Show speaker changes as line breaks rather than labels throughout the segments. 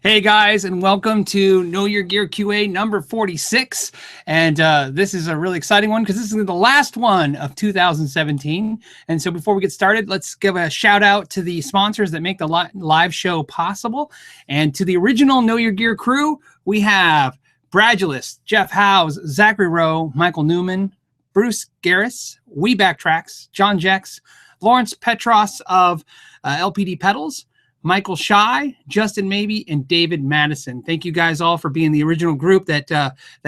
Hey guys, and welcome to Know Your Gear QA number 46. And this is a really exciting one because this is the last one of 2017. And so before we get started, let's give a shout out to the sponsors that make the live show possible. And to the original Know Your Gear crew, we have Bradulus, Jeff Howes, Zachary Rowe, Michael Newman, Bruce Garris, We Backtracks, John Jex, Lawrence Petros of LPD Pedals, Michael Shy, Justin Maybe, and David Madison. Thank you guys all for being the original group that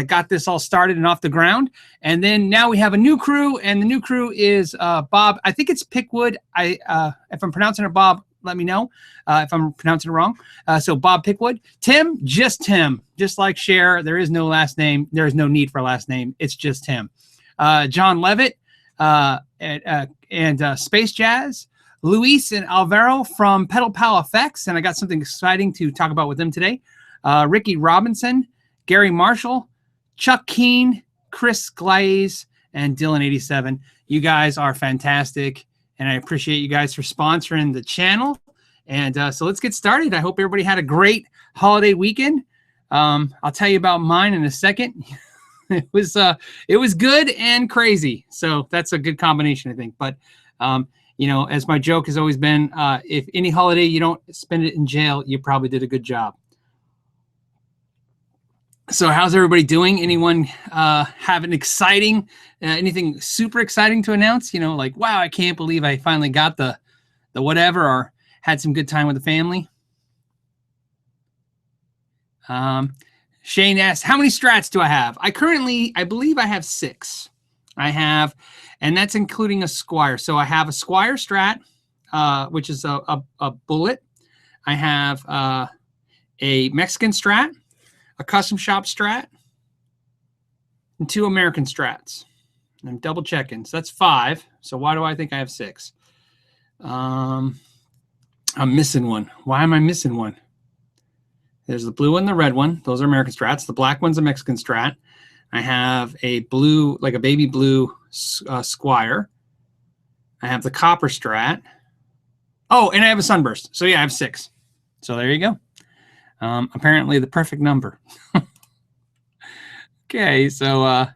got this all started and off the ground. And then now we have a new crew, and the new crew is Bob. I think it's Pickwood. If I'm pronouncing it, Bob, let me know if I'm pronouncing it wrong. So Bob Pickwood. Tim, just like Cher. There is no last name. There is no need for a last name. It's just Tim. John Levitt and Space Jazz. Luis and Alvaro from Pedal Pal Effects, and I got something exciting to talk about with them today. Ricky Robinson, Gary Marshall, Chuck Keene, Chris Glaze, and Dylan87. You guys are fantastic, and I appreciate you guys for sponsoring the channel. And so let's get started. I hope everybody had a great holiday weekend. I'll tell you about mine in a second. It was good and crazy, so that's a good combination, I think. But you know, as my joke has always been, if any holiday you don't spend it in jail, you probably did a good job. So how's everybody doing? Anyone have an exciting, anything super exciting to announce? You know, like, wow, I can't believe I finally got the whatever, or had some good time with the family. Shane asks, how many Strats do I have? I believe I have 6. And that's including a Squier. So I have a Squier Strat, which is a bullet. I have a Mexican Strat, a custom shop Strat, and 2 American Strats. And I'm double checking. So that's 5. So why do I think I have 6? I'm missing one. Why am I missing one? There's the blue one and the red one. Those are American Strats. The black one's a Mexican Strat. I have a blue, like a baby blue Squier. I have the copper Strat. Oh, and I have a Sunburst. So yeah, I have 6. So there you go. Apparently the perfect number. Okay, so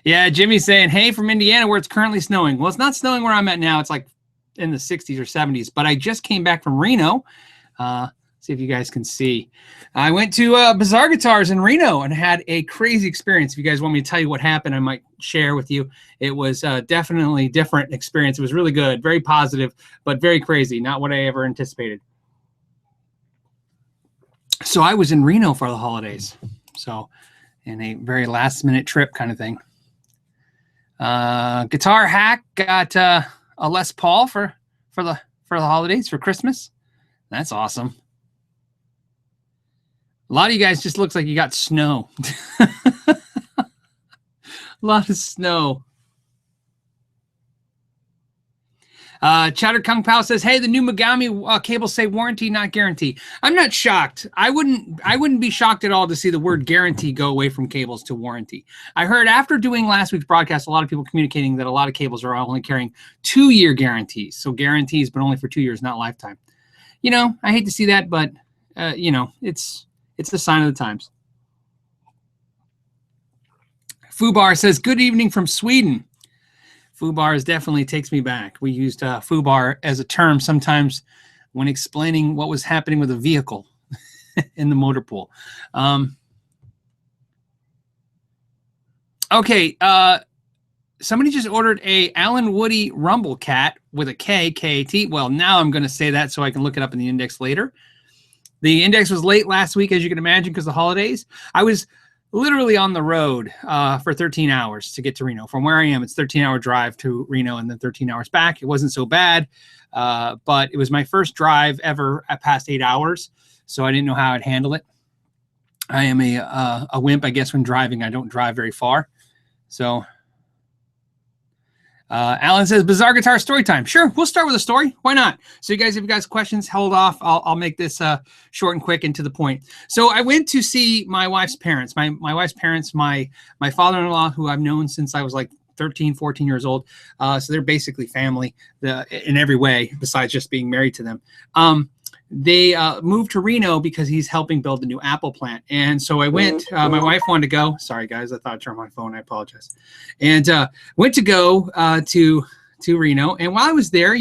yeah, Jimmy's saying, hey, from Indiana where it's currently snowing. Well, it's not snowing where I'm at now. It's like in the 60s or 70s. But I just came back from Reno. See if you guys can see. I went to Bizzare Guitars in Reno and had a crazy experience. If you guys want me to tell you what happened, I might share with you. It was definitely a different experience. It was really good, very positive, but very crazy. Not what I ever anticipated. So I was in Reno for the holidays. So in a very last minute trip kind of thing. Guitar Hack got a Les Paul for the holidays, for Christmas. That's awesome. A lot of you guys just looks like you got snow. A lot of snow. Chatter Kung Pao says, hey, the new Megami cables say warranty, not guarantee. I'm not shocked. I wouldn't be shocked at all to see the word guarantee go away from cables to warranty. I heard after doing last week's broadcast, a lot of people communicating that a lot of cables are only carrying 2-year guarantees. So guarantees, but only for 2 years, not lifetime. You know, I hate to see that, but you know, it's the sign of the times. Fubar says, good evening from Sweden. Fubar definitely takes me back. We used Fubar as a term sometimes when explaining what was happening with a vehicle in the motor pool. Okay, somebody just ordered a Alan Woody Rumble Cat with a K, K-A-T. Well, now I'm going to say that so I can look it up in the index later. The index was late last week, as you can imagine, because of the holidays. I was literally on the road for 13 hours to get to Reno. From where I am, it's a 13-hour drive to Reno and then 13 hours back. It wasn't so bad, but it was my first drive ever at past 8 hours, so I didn't know how I'd handle it. I am a wimp, I guess, when driving. I don't drive very far. So Alan says, Bizzare Guitar story time. Sure, we'll start with a story. Why not? So you guys, if you guys have questions, hold off. I'll make this short and quick and to the point. So I went to see my wife's parents. My wife's parents, my father-in-law, who I've known since I was like 13, 14 years old. So they're basically family in every way, besides just being married to them. They moved to Reno because he's helping build the new Apple plant. And so I went, my wife wanted to go. Sorry, guys, I thought I turned my phone. I apologize. And went to go to Reno. And while I was there,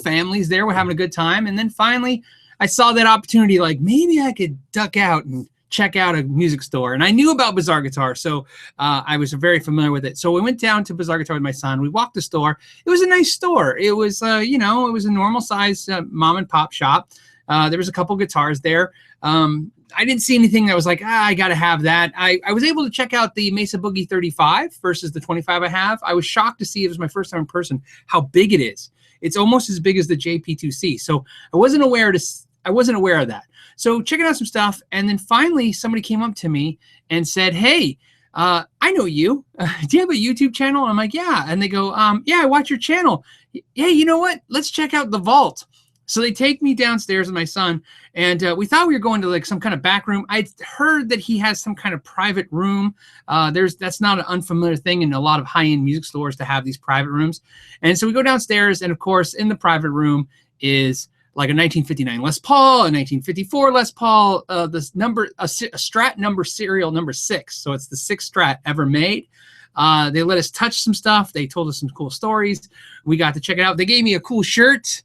families there were having a good time. And then finally, I saw that opportunity, like maybe I could duck out and check out a music store. And I knew about Bizzare Guitar, so I was very familiar with it. So we went down to Bizzare Guitar with my son. We walked the store. It was a nice store. It was, it was a normal size mom and pop shop. There was a couple guitars there. I didn't see anything that was like, I got to have that. I was able to check out the Mesa Boogie 35 versus the 25 I have. I was shocked to see, it was my first time in person, how big it is. It's almost as big as the JP2C. So I wasn't aware of that. So checking out some stuff, and then finally somebody came up to me and said, "Hey, I know you. Do you have a YouTube channel?" I'm like, "Yeah." And they go, "Yeah, I watch your channel. Hey, you know what? Let's check out the vault." So they take me downstairs with my son, and we thought we were going to like some kind of back room. I'd heard that he has some kind of private room. That's not an unfamiliar thing in a lot of high-end music stores to have these private rooms. And so we go downstairs, and of course, in the private room is like a 1959 Les Paul, a 1954 Les Paul, a Strat number serial number 6. So it's the 6th Strat ever made. They let us touch some stuff. They told us some cool stories. We got to check it out. They gave me a cool shirt,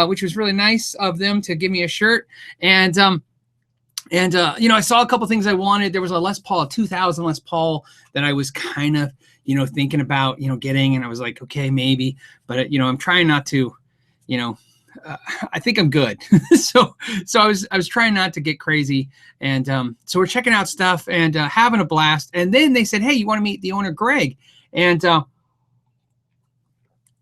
which was really nice of them to give me a shirt. And I saw a couple things I wanted. There was a Les Paul, a 2000 Les Paul that I was kind of, thinking about, getting. And I was like, okay, maybe. But, I'm trying not to, I think I'm good. so I was trying not to get crazy. And so we're checking out stuff and having a blast. And then they said, "Hey, you want to meet the owner, Greg?" And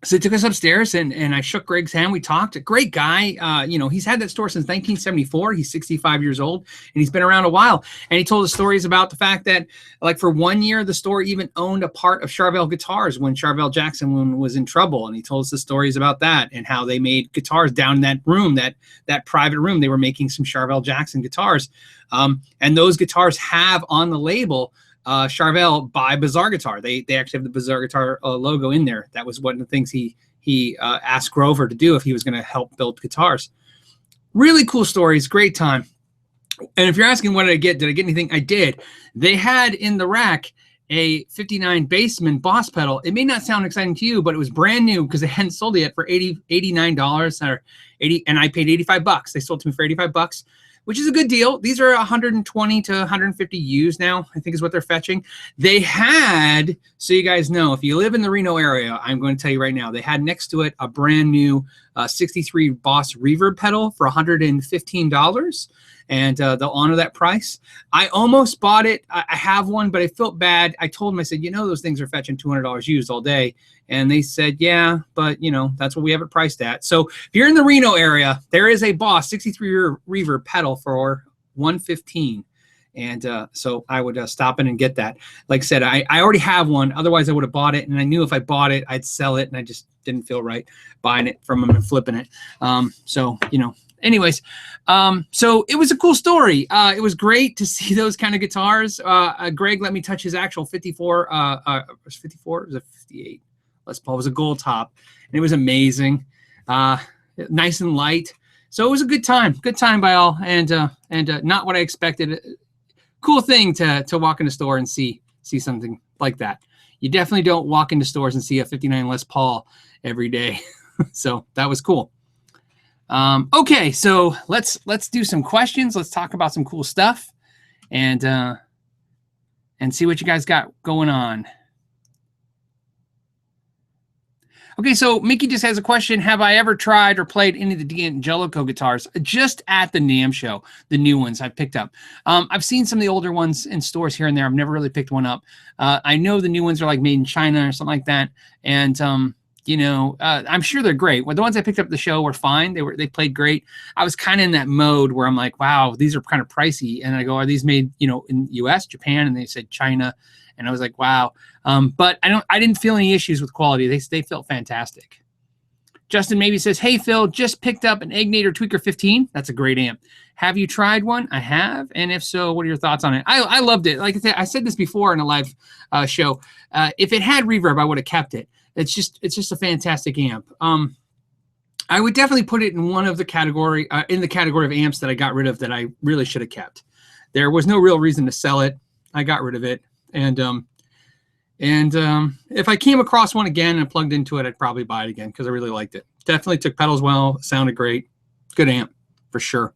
so they took us upstairs, and I shook Greg's hand. We talked. A great guy. He's had that store since 1974. He's 65 years old, and he's been around a while. And he told us stories about the fact that, like, for 1 year, the store even owned a part of Charvel Guitars when Charvel Jackson was in trouble. And he told us the stories about that and how they made guitars down in that room, that private room. They were making some Charvel Jackson guitars. And those guitars have on the label Charvel by Bizzare Guitar. They actually have the Bizzare Guitar logo in there. That was one of the things he asked Grover to do if he was going to help build guitars. Really cool stories, great time. And if you're asking what did I get anything? I did. They had in the rack a 59 Bassman Boss pedal. It may not sound exciting to you, but it was brand new because they hadn't sold it yet for $89 or $80, and I paid $85. They sold it to me for $85. Which is a good deal. These are 120 to 150 used now, I think is what they're fetching. They had, so you guys know, if you live in the Reno area, I'm going to tell you right now, they had next to it a brand new 63 Boss reverb pedal for $115. And they'll honor that price. I almost bought it. I have one, but I felt bad. I told them, I said, those things are fetching $200 used all day. And they said, yeah, but, that's what we have it priced at. So if you're in the Reno area, there is a Boss 63 reverb pedal for $115. And so I would stop in and get that. Like I said, I already have one. Otherwise, I would have bought it. And I knew if I bought it, I'd sell it. And I just didn't feel right buying it from them and flipping it. Anyways, so it was a cool story. It was great to see those kind of guitars. Greg let me touch his actual 54, was 54? It was a 58. Les Paul. It was a gold top, and it was amazing. Nice and light. So it was a good time by all, and not what I expected. Cool thing to walk in the store and see something like that. You definitely don't walk into stores and see a 59 Les Paul every day. So that was cool. Okay, so let's do some questions. Let's talk about some cool stuff, and see what you guys got going on. Okay, so Mickey just has a question. Have I ever tried or played any of the D Angelica guitars? Just at the NAMM show, the new ones I've picked up. I've seen some of the older ones in stores here and there. I've never really picked one up. I know the new ones are like made in China or something like that, and I'm sure they're great. Well, the ones I picked up at the show were fine. They played great. I was kind of in that mode where I'm like, wow, these are kind of pricey. And I go, are these made, in US, Japan? And they said China. And I was like, wow. But I didn't feel any issues with quality. They felt fantastic. Justin maybe says, hey, Phil, just picked up an Egnater Tweeker 15. That's a great amp. Have you tried one? I have. And if so, what are your thoughts on it? I loved it. Like I said this before in a live show. If it had reverb, I would have kept it. It's just a fantastic amp. I would definitely put it in one of the category, in the category of amps that I got rid of that I really should have kept. There was no real reason to sell it. I got rid of it. And if I came across one again and plugged into it, I'd probably buy it again because I really liked it. Definitely took pedals well, sounded great. Good amp for sure.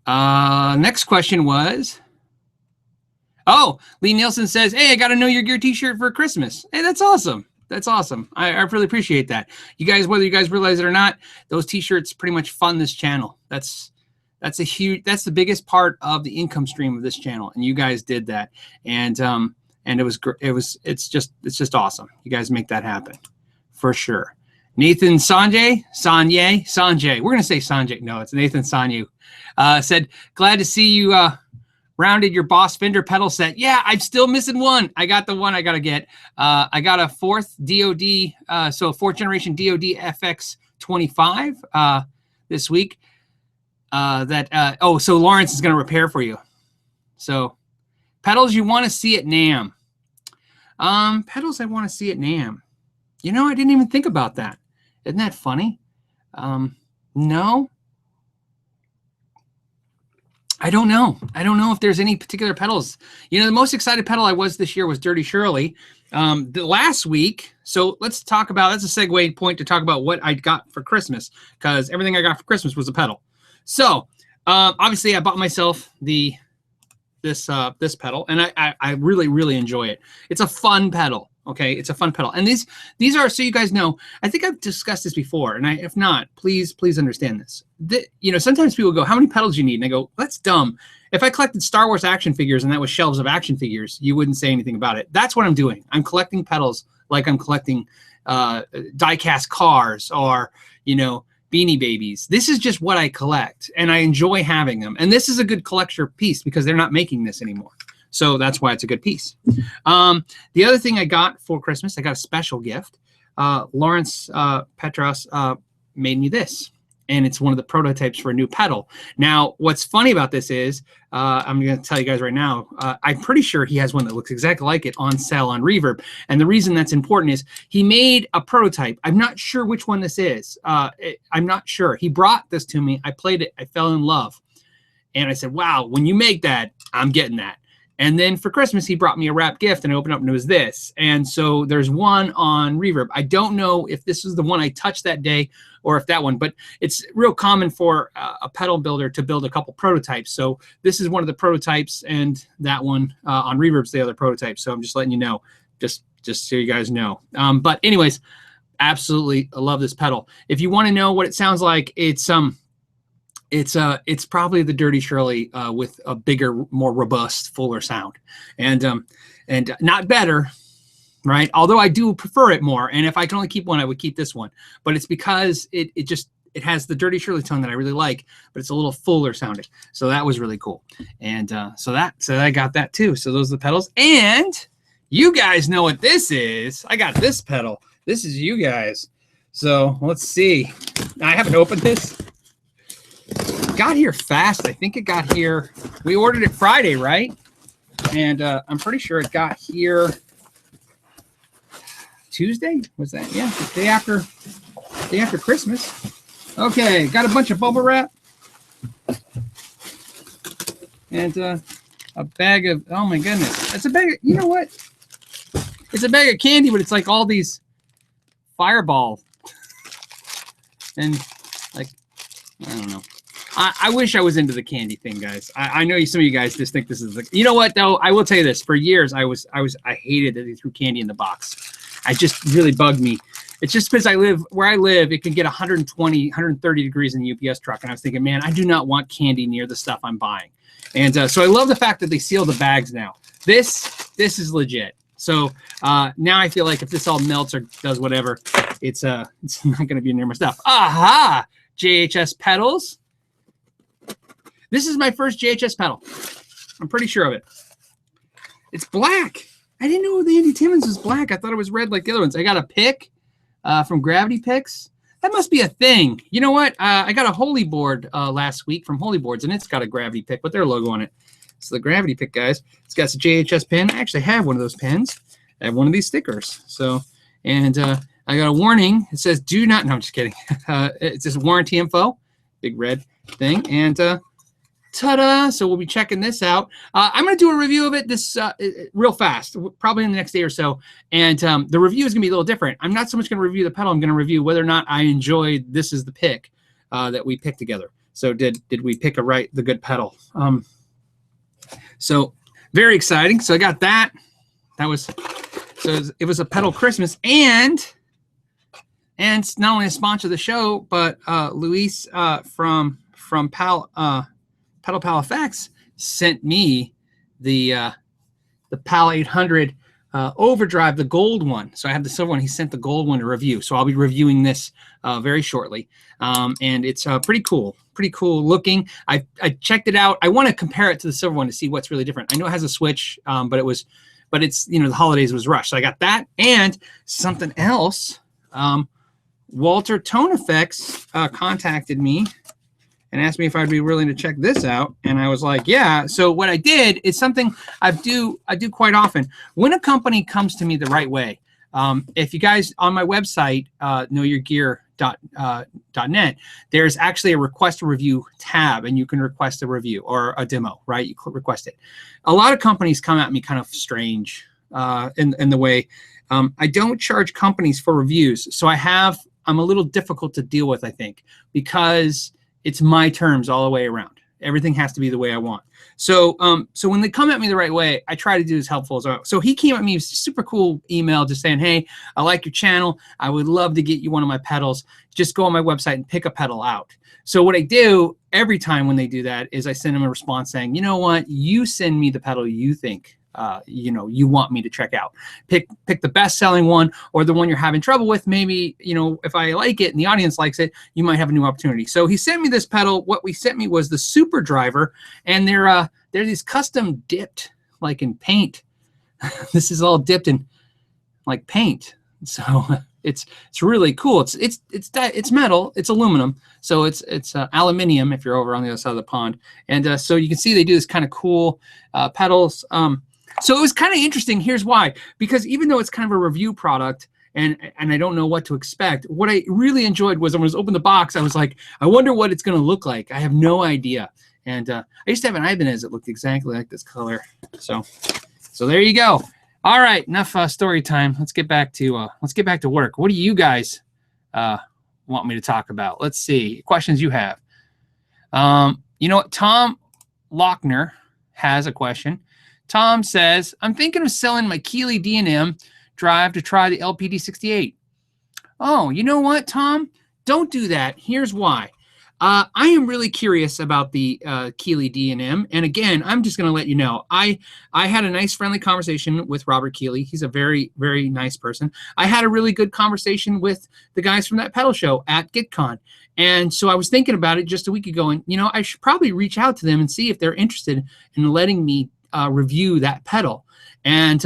Next question was, oh, Lee Nielsen says, hey, I got a Know Your Gear t-shirt for Christmas. Hey, that's awesome. That's awesome. I really appreciate that. You guys, whether you guys realize it or not, those t-shirts pretty much fund this channel. That's the biggest part of the income stream of this channel. And you guys did that. And it's just awesome. You guys make that happen for sure. Nathan Sanjay. We're going to say Sanjay. No, it's Nathan Sanyu. Said, glad to see you rounded your Boss Fender pedal set. Yeah, I'm still missing one. I got the one I got to get. I got a fourth DOD, so a fourth generation DOD FX25 this week. So Lawrence is going to repair for you. So pedals you want to see at NAMM. Pedals I want to see at NAMM. You know, I didn't even think about that. Isn't that funny? No. I don't know. I don't know if there's any particular pedals. You know, the most excited pedal I was this year was Dirty Shirley. The last week, so let's talk about, that's a segue point to talk about what I got for Christmas, because everything I got for Christmas was a pedal. So obviously I bought myself this pedal, and I really, really enjoy it. It's a fun pedal. Okay, it's a fun pedal. And these are, so you guys know, I think I've discussed this before, and if not, please understand this. You know, sometimes people go, how many pedals do you need? And I go, that's dumb. If I collected Star Wars action figures and that was shelves of action figures, you wouldn't say anything about it. That's what I'm doing. I'm collecting pedals like I'm collecting die-cast cars or, you know, Beanie Babies. This is just what I collect, and I enjoy having them. And this is a good collector piece because they're not making this anymore. So that's why it's a good piece. The other thing I got for Christmas, I got a special gift. Lawrence Petros made me this, and it's one of the prototypes for a new pedal. Now, what's funny about this is, I'm going to tell you guys right now, I'm pretty sure he has one that looks exactly like it on sale on Reverb. And the reason that's important is he made a prototype. I'm not sure which one this is. I'm not sure. He brought this to me. I played it. I fell in love. And I said, wow, when you make that, I'm getting that. And then for Christmas, he brought me a wrap gift, and I opened up and it was this. And so there's one on Reverb. I don't know if this is the one I touched that day or if that one, but it's real common for a pedal builder to build a couple prototypes. So this is one of the prototypes, and that one on Reverb's the other prototype. So I'm just letting you know, just so you guys know. But anyways, absolutely, I love this pedal. If you want to know what it sounds like, it's probably the Dirty Shirley with a bigger, more robust, fuller sound, and not better, right? Although I do prefer it more, and if I can only keep one, I would keep this one. But it's because it has the Dirty Shirley tone that I really like, but it's a little fuller sounding. So that was really cool, and so I got that too. So those are the pedals, and you guys know what this is. I got this pedal. This is you guys. So let's see. I haven't opened this. Got here fast. I think it got here. We ordered it Friday, right? And I'm pretty sure it got here Tuesday. Was that? Yeah, the day after Christmas. Okay, got a bunch of bubble wrap and a bag of. Oh my goodness, it's a bag. You know what? It's a bag of candy, but it's like all these Fireball and like I don't know. I wish I was into the candy thing, guys. I know some of you guys just think this is like, you know what though? I will tell you this. For years, I hated that they threw candy in the box. It just really bugged me. It's just because where I live, it can get 120, 130 degrees in the UPS truck. And I was thinking, man, I do not want candy near the stuff I'm buying. And so I love the fact that they seal the bags now. This is legit. So now I feel like if this all melts or does whatever, it's not going to be near my stuff. Aha! JHS pedals. This is my first JHS pedal. I'm pretty sure of it. It's black. I didn't know the Andy Timmons was black. I thought it was red like the other ones. I got a pick from Gravity Picks. That must be a thing. You know what? I got a Holy board last week from Holy Boards, and it's got a Gravity Pick with their logo on it. So the Gravity Pick, guys. It's got a JHS pin. I actually have one of those pins. I have one of these stickers. So, and I got a warning. It says, do not, no, I'm just kidding. It's just warranty info, big red thing. And ta-da! So we'll be checking this out. I'm going to do a review of it this real fast, probably in the next day or so. And the review is going to be a little different. I'm not so much going to review the pedal. I'm going to review whether or not I enjoyed This Is the Pick that we picked together. So did we pick the good pedal? So very exciting. So I got that. That was, so it was a pedal Christmas, and it's not only a sponsor of the show, but Luis from Pedal Pal Effects sent me the Pal 800 Overdrive, the gold one. So I have the silver one. He sent the gold one to review. So I'll be reviewing this very shortly. And it's pretty cool looking. I checked it out. I want to compare it to the silver one to see what's really different. I know it has a switch, but it's, you know, the holidays was rushed. So I got that and something else. Walter Tone Effects contacted me and asked me if I'd be willing to check this out. And I was like, yeah. So what I did is something I do quite often. When a company comes to me the right way, if you guys on my website, knowyourgear.net, there's actually a request a review tab, and you can request a review or a demo, right? You request it. A lot of companies come at me kind of strange in the way. I don't charge companies for reviews. So I'm a little difficult to deal with, I think, because it's my terms all the way around. Everything has to be the way I want. So so when they come at me the right way, I try to do as helpful as I want. So he came at me with a super cool email just saying, hey, I like your channel. I would love to get you one of my pedals. Just go on my website and pick a pedal out. So what I do every time when they do that is I send them a response saying, you know what, you send me the pedal you think you want me to check out. Pick the best-selling one or the one you're having trouble with. Maybe, if I like it and the audience likes it, you might have a new opportunity. So he sent me this pedal. What he sent me was the Super Driver, and they're these custom dipped like in paint. This is all dipped in like paint. So it's really cool. It's metal. It's aluminum. So it's aluminium if you're over on the other side of the pond. And so you can see they do this kind of cool pedals. So it was kind of interesting. Here's why. Because even though it's kind of a review product and I don't know what to expect, what I really enjoyed was when I was opening the box, I was like, I wonder what it's going to look like. I have no idea. And I used to have an Ibanez that looked exactly like this color. So there you go. All right, enough story time. Let's get back to work. What do you guys want me to talk about? Let's see. Questions you have. You know what? Tom Lochner has a question. Tom says, I'm thinking of selling my Keeley D&M drive to try the LPD68. Oh, you know what, Tom? Don't do that. Here's why. I am really curious about the Keeley D&M. And again, I'm just going to let you know, I had a nice friendly conversation with Robert Keeley. He's a very, very nice person. I had a really good conversation with the guys from that pedal show at GitCon. And so I was thinking about it just a week ago, and I should probably reach out to them and see if they're interested in letting me review that pedal. And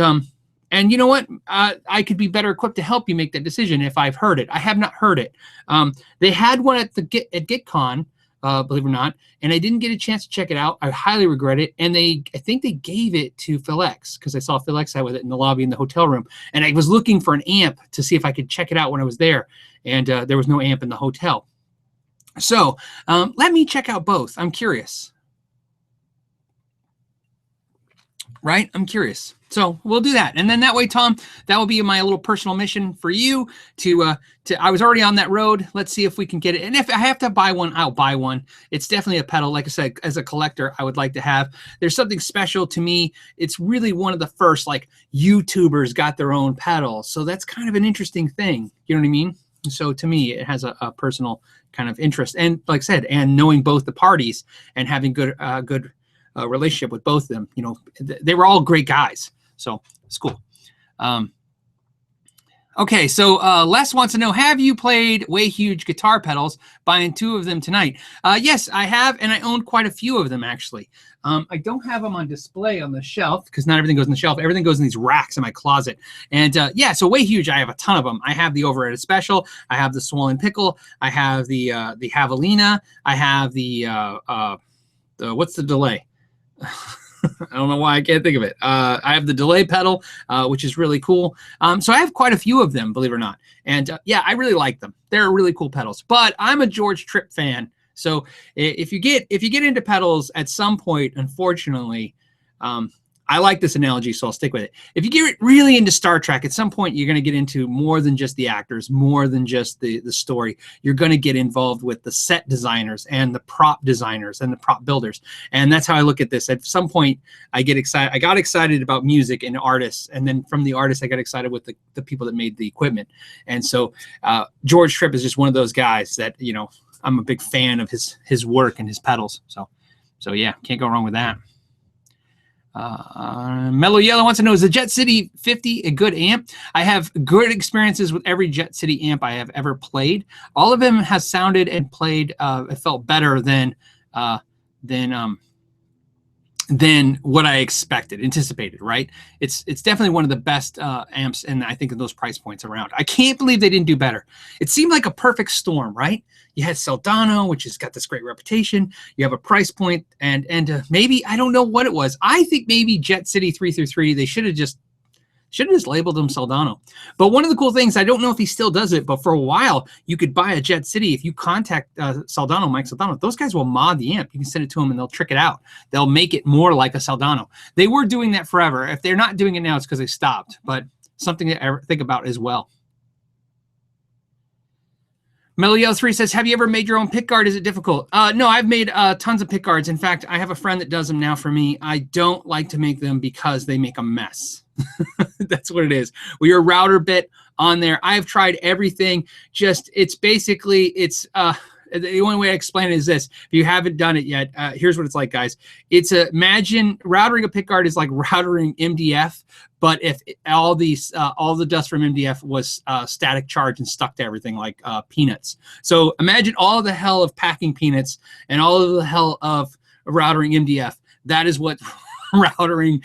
you know what? I could be better equipped to help you make that decision if I've heard it. I have not heard it. They had one at GitCon, believe it or not, and I didn't get a chance to check it out. I highly regret it. And I think they gave it to Phil X, because I saw Phil X with it in the lobby in the hotel room. And I was looking for an amp to see if I could check it out when I was there. And there was no amp in the hotel. So let me check out both. I'm curious. Right? I'm curious. So we'll do that. And then that way, Tom, that will be my little personal mission for you to I was already on that road. Let's see if we can get it. And if I have to buy one, I'll buy one. It's definitely a pedal. Like I said, as a collector, I would like to have. There's something special to me. It's really one of the first, like, YouTubers got their own pedal. So that's kind of an interesting thing. You know what I mean? So to me, it has a personal kind of interest. And like I said, and knowing both the parties and having good relationship with both of them, they were all great guys. So it's cool. Okay, so Les wants to know, have you played Way Huge guitar pedals? Buying 2 of them tonight. Yes, I have, and I own quite a few of them, actually. I don't have them on display on the shelf because not everything goes on the shelf. Everything goes in these racks in my closet. And yeah, so Way Huge, I have a ton of them. I have the Overrated Special. I have the Swollen Pickle. I have the Javelina. I have the what's the delay? I don't know why I can't think of it. I have the delay pedal, which is really cool. So I have quite a few of them, believe it or not. And yeah, I really like them. They're really cool pedals. But I'm a George Tripp fan. So if you get into pedals at some point, unfortunately, I like this analogy, so I'll stick with it. If you get really into Star Trek, at some point you're going to get into more than just the actors, more than just the story. You're going to get involved with the set designers and the prop designers and the prop builders. And that's how I look at this. At some point, I get excited. I got excited about music and artists, and then from the artists, I got excited with the people that made the equipment. And so George Tripp is just one of those guys that, you know, I'm a big fan of his work and his pedals. So yeah, can't go wrong with that. Mellow Yellow wants to know, is the Jet City 50 a good amp? I have good experiences with every Jet City amp I have ever played. All of them has sounded and played, it felt better than what I anticipated, right? It's definitely one of the best amps, and I think of those price points around. I can't believe they didn't do better. It seemed like a perfect storm, right? You had Soldano, which has got this great reputation. You have a price point, and maybe, I don't know what it was. I think maybe Jet City 333, they should have just labeled him Soldano. But one of the cool things, I don't know if he still does it, but for a while, you could buy a Jet City. If you contact Soldano, Mike Soldano, those guys will mod the amp. You can send it to them and they'll trick it out. They'll make it more like a Soldano. They were doing that forever. If they're not doing it now, it's because they stopped. But something to think about as well. Melio 3 says, have you ever made your own pick guard? Is it difficult? No, I've made tons of pick guards. In fact, I have a friend that does them now for me. I don't like to make them because they make a mess. That's what it is. Well, your router bit on there, I've tried everything. It's the only way I explain it is this. If you haven't done it yet, here's what it's like, guys. Imagine routering a pickguard is like routering MDF, but if all the dust from MDF was static charge and stuck to everything like peanuts. So imagine all the hell of packing peanuts and all of the hell of routering MDF. That is what routering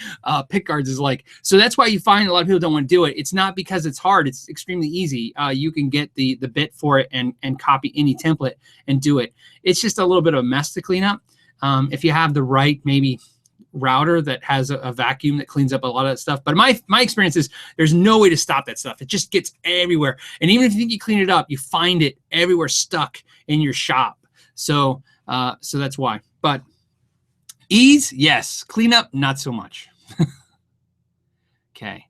pickguards is like. So that's why you find a lot of people don't want to do it. It's not because it's hard. It's extremely easy. You can get the bit for it and copy any template and do it. It's just a little bit of a mess to clean up. If you have the right maybe router that has a vacuum that cleans up a lot of that stuff. But my experience is there's no way to stop that stuff. It just gets everywhere. And even if you think you clean it up, you find it everywhere stuck in your shop. So that's why. But ease, yes. Cleanup, not so much. Okay.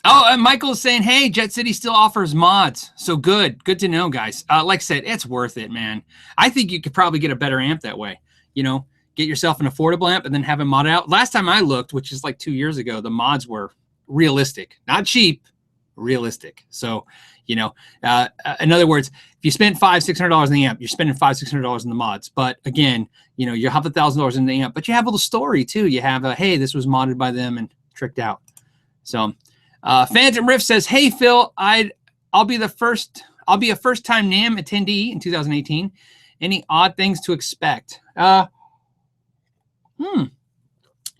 Oh, and Michael's saying, hey, Jet City still offers mods. So good. Good to know, guys. Like I said, it's worth it, man. I think you could probably get a better amp that way. You know, get yourself an affordable amp and then have it modded out. Last time I looked, which is like 2 years ago, the mods were realistic. Not cheap, realistic. So, you know, in other words, if you spend $500-600 on the amp, you're spending $500-600 in the mods. But again, you know, you have $1,000 in the amp, but you have a little story too. You have hey, this was modded by them and tricked out. So, Phantom Riff says, hey Phil, I'll be a first-time NAMM attendee in 2018. Any odd things to expect? You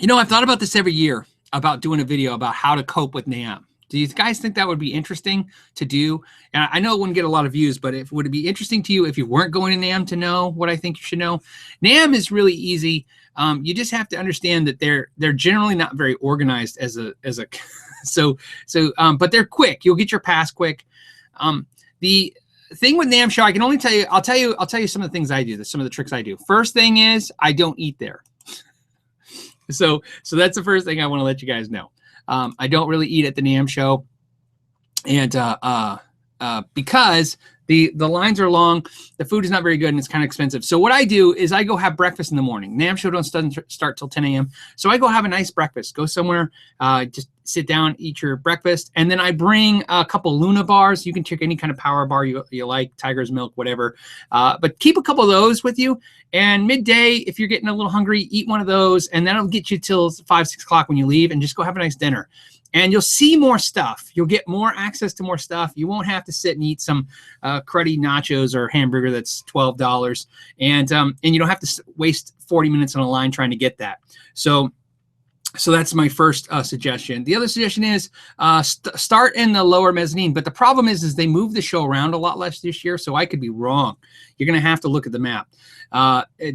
know, I've thought about this every year about doing a video about how to cope with NAMM. Do you guys think that would be interesting to do? And I know it wouldn't get a lot of views, but would it be interesting to you if you weren't going to NAMM to know what I think you should know? NAMM is really easy. You just have to understand that they're generally not very organized as a but they're quick. You'll get your pass quick. The thing with NAMM show, I can only tell you. I'll tell you some of the things I do. Some of the tricks I do. First thing is I don't eat there. So that's the first thing I want to let you guys know. I don't really eat at the NAMM show, and because the lines are long, the food is not very good, and it's kind of expensive. So what I do is I go have breakfast in the morning. NAMM show doesn't start till 10 a.m. So I go have a nice breakfast. Go somewhere, just sit down, eat your breakfast, and then I bring a couple Luna bars. You can take any kind of power bar you like, Tiger's Milk, whatever. But keep a couple of those with you. And midday, if you're getting a little hungry, eat one of those, and that'll get you till 5-6 o'clock when you leave, and just go have a nice dinner. And you'll see more stuff. You'll get more access to more stuff. You won't have to sit and eat some cruddy nachos or hamburger that's $12, and you don't have to waste 40 minutes on a line trying to get that. So that's my first suggestion. The other suggestion is start in the lower mezzanine. But the problem is they move the show around a lot less this year, so I could be wrong. You're going to have to look at the map.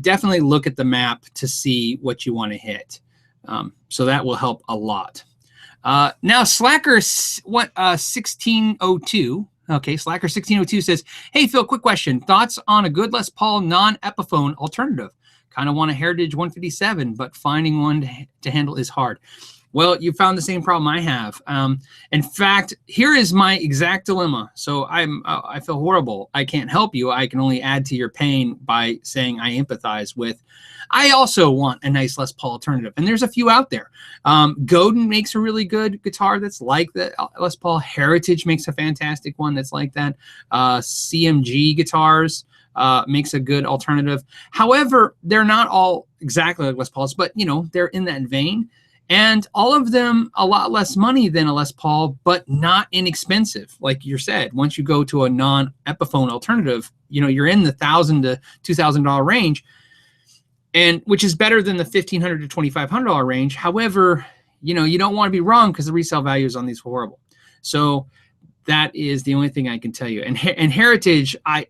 Definitely look at the map to see what you want to hit. So that will help a lot. Now, Slacker 1602. Okay, Slacker 1602 says, "Hey, Phil, quick question. Thoughts on a good Les Paul non-Epiphone alternative? Kind of want a Heritage 157, but finding one to handle is hard." Well, you found the same problem I have. In fact, here is my exact dilemma. So I feel horrible. I can't help you. I can only add to your pain by saying I empathize with. I also want a nice Les Paul alternative, and there's a few out there. Godin makes a really good guitar that's like the Les Paul. Heritage makes a fantastic one that's like that. CMG guitars makes a good alternative. However, they're not all exactly like Les Pauls, but they're in that vein. And all of them a lot less money than a Les Paul, but not inexpensive. Like you said, once you go to a non-Epiphone alternative, you're in the $1,000 to $2,000 range, and which is better than the $1,500 to $2,500 range. However, you don't want to be wrong because the resale values on these are horrible. So that is the only thing I can tell you. And Heritage, I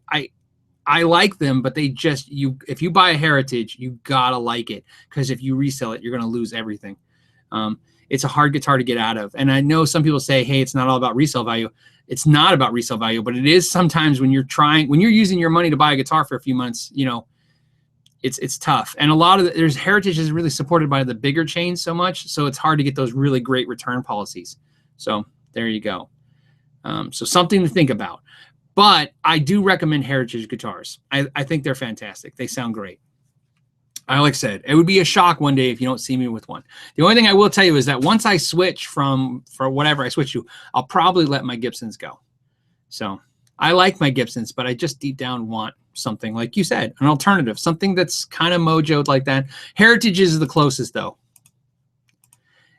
like them, but they just if you buy a Heritage, you gotta like it, because if you resell it, you're gonna lose everything. It's a hard guitar to get out of. And I know some people say, hey, it's not all about resale value. It's not about resale value, but it is sometimes when you're using your money to buy a guitar for a few months, it's tough. And a lot of there's Heritage is really supported by the bigger chains so much, so it's hard to get those really great return policies. So there you go. So something to think about. But I do recommend Heritage guitars. I think they're fantastic. They sound great. Like I said, it would be a shock one day if you don't see me with one. The only thing I will tell you is that once I switch for whatever I switch to, I'll probably let my Gibsons go. So I like my Gibsons, but I just deep down want something, like you said, an alternative, something that's kind of mojoed like that. Heritage is the closest, though.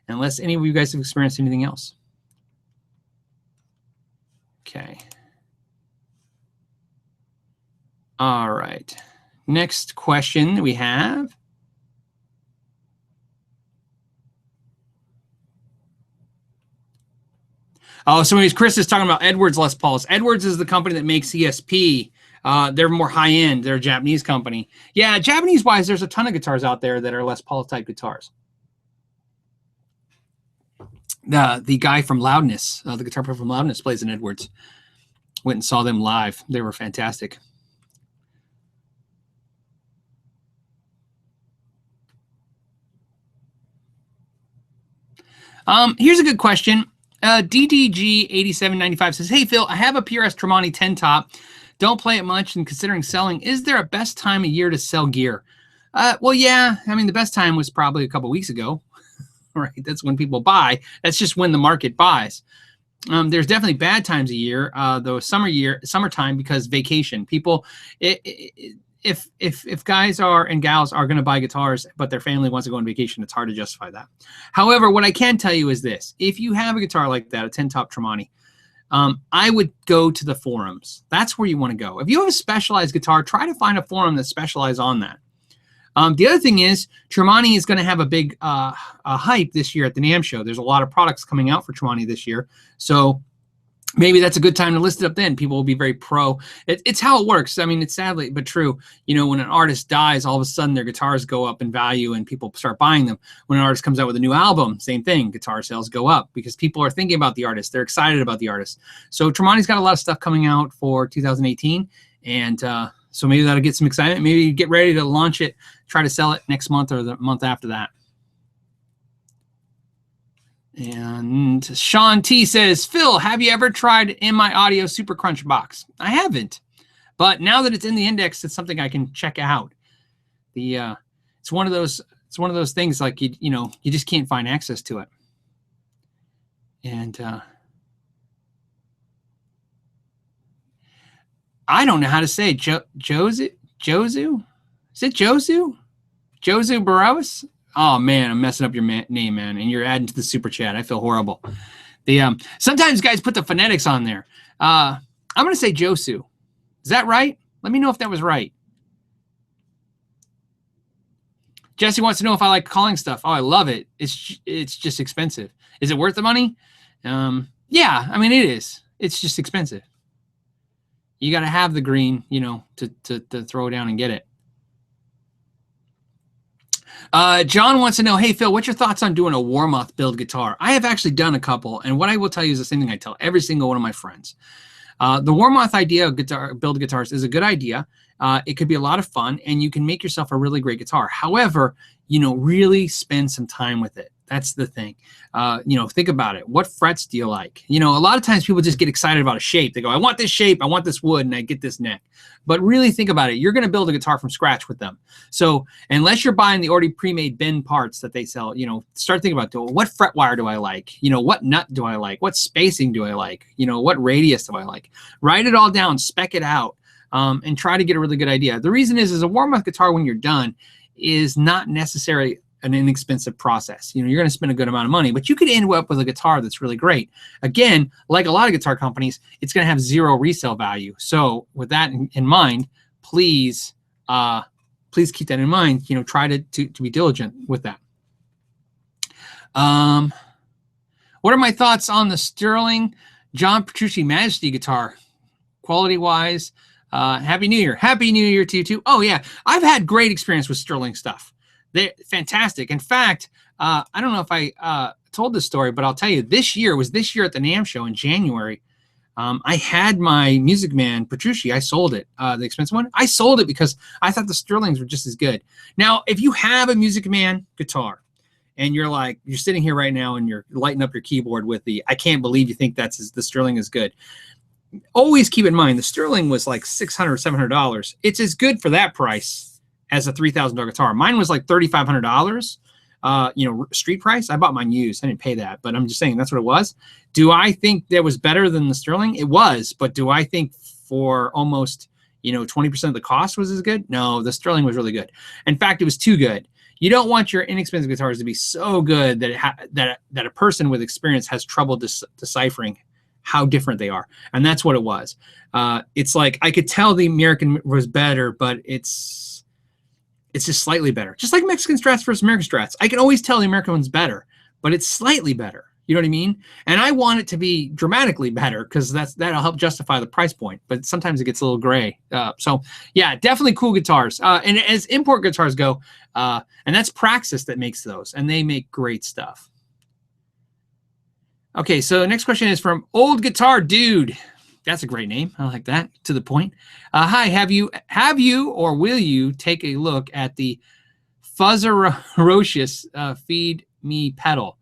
Unless any of you guys have experienced anything else. Okay. All right. Next question we have. Oh, so Chris is talking about Edwards Les Pauls. Edwards is the company that makes ESP. They're more high-end. They're a Japanese company. Yeah, Japanese-wise, there's a ton of guitars out there that are Les Paul-type guitars. The guy from Loudness, the guitar player from Loudness, plays in Edwards. Went and saw them live. They were fantastic. Here's a good question. DDG8795 says, "Hey, Phil, I have a PRS Tremonti 10 top. Don't play it much and considering selling. Is there a best time of year to sell gear?" Well, yeah. I mean, the best time was probably a couple weeks ago, right? That's when people buy. That's just when the market buys. There's definitely bad times a year, though summertime, because vacation. People, if guys and gals are going to buy guitars, but their family wants to go on vacation, it's hard to justify that. However, what I can tell you is this: if you have a guitar like that, a 10 top Tremonti, I would go to the forums. That's where you want to go. If you have a specialized guitar, try to find a forum that specializes on that. The other thing is, Tremonti is going to have a big hype this year at the NAMM show. There's a lot of products coming out for Tremonti this year, so maybe that's a good time to list it up then. People will be very pro. It's how it works. I mean, it's sadly but true. When an artist dies, all of a sudden their guitars go up in value and people start buying them. When an artist comes out with a new album, same thing. Guitar sales go up because people are thinking about the artist. They're excited about the artist. So Tremonti's got a lot of stuff coming out for 2018. And so maybe that'll get some excitement. Maybe get ready to launch it, try to sell it next month or the month after that. And Sean T says, "Phil, have you ever tried In My Audio Super Crunch box?" I haven't, but now that it's in the index, it's something I can check out. It's one of those things like you just can't find access to it. And I don't know how to say Jozu? Is it Jozu? Jozu Barros? Oh man, I'm messing up your name, man, and you're adding to the super chat. I feel horrible. Sometimes guys put the phonetics on there. I'm gonna say Josu. Is that right? Let me know if that was right. Jesse wants to know if I like calling stuff. Oh, I love it. It's just expensive. Is it worth the money? Yeah, I mean it is. It's just expensive. You got to have the green, you know, to throw down and get it. John wants to know, hey, Phil, what's your thoughts on doing a Warmoth build guitar? I have actually done a couple, and what I will tell you is the same thing I tell every single one of my friends. The Warmoth idea of build guitars is a good idea. It could be a lot of fun, and you can make yourself a really great guitar. However, you know, really spend some time with it. That's the thing. You know, think about it. What frets do you like? You know, a lot of times people just get excited about a shape. They go, I want this shape, I want this wood, and I get this neck. But really think about it. You're going to build a guitar from scratch with them. So unless you're buying the already pre-made bin parts that they sell, you know, start thinking about, what fret wire do I like? You know, what nut do I like? What spacing do I like? You know, what radius do I like? Write it all down, spec it out, and try to get a really good idea. The reason is a Warmoth guitar, when you're done, is not necessarily an inexpensive process. You know, you're going to spend a good amount of money, but you could end up with a guitar that's really great. Again, like a lot of guitar companies, it's going to have zero resale value. So with that in mind, please keep that in mind. You know, try to be diligent with that. What are my thoughts on the Sterling John Petrucci Majesty guitar? Quality wise, Happy New Year. Happy New Year to you too. Oh yeah, I've had great experience with Sterling stuff. They're fantastic. In fact, I don't know if I told this story, but I'll tell you, this year at the NAMM show in January. I had my Music Man Petrucci. I sold it, the expensive one. I sold it because I thought the Sterlings were just as good. Now, if you have a Music Man guitar and you're sitting here right now and you're lighting up your keyboard with the, I can't believe you think the Sterling is good. Always keep in mind, the Sterling was like $600, $700. It's as good for that price as a $3,000 guitar. Mine was like $3,500, you know, street price. I bought mine used. I didn't pay that, but I'm just saying that's what it was. Do I think that was better than the Sterling? It was, but do I think for almost, you know, 20% of the cost was as good? No, the Sterling was really good. In fact, it was too good. You don't want your inexpensive guitars to be so good that that a person with experience has trouble deciphering how different they are. And that's what it was. It's like I could tell the American was better, but it's just slightly better. Just like Mexican Strats versus American Strats. I can always tell the American one's better, but it's slightly better. You know what I mean? And I want it to be dramatically better because that'll help justify the price point. But sometimes it gets a little gray. So yeah, definitely cool guitars. And as import guitars go, and that's Praxis that makes those, and they make great stuff. Okay, so the next question is from Old Guitar Dude. That's a great name. I like that. To the point. Hi, have you or will you take a look at the Fuzzerocious Feed Me pedal?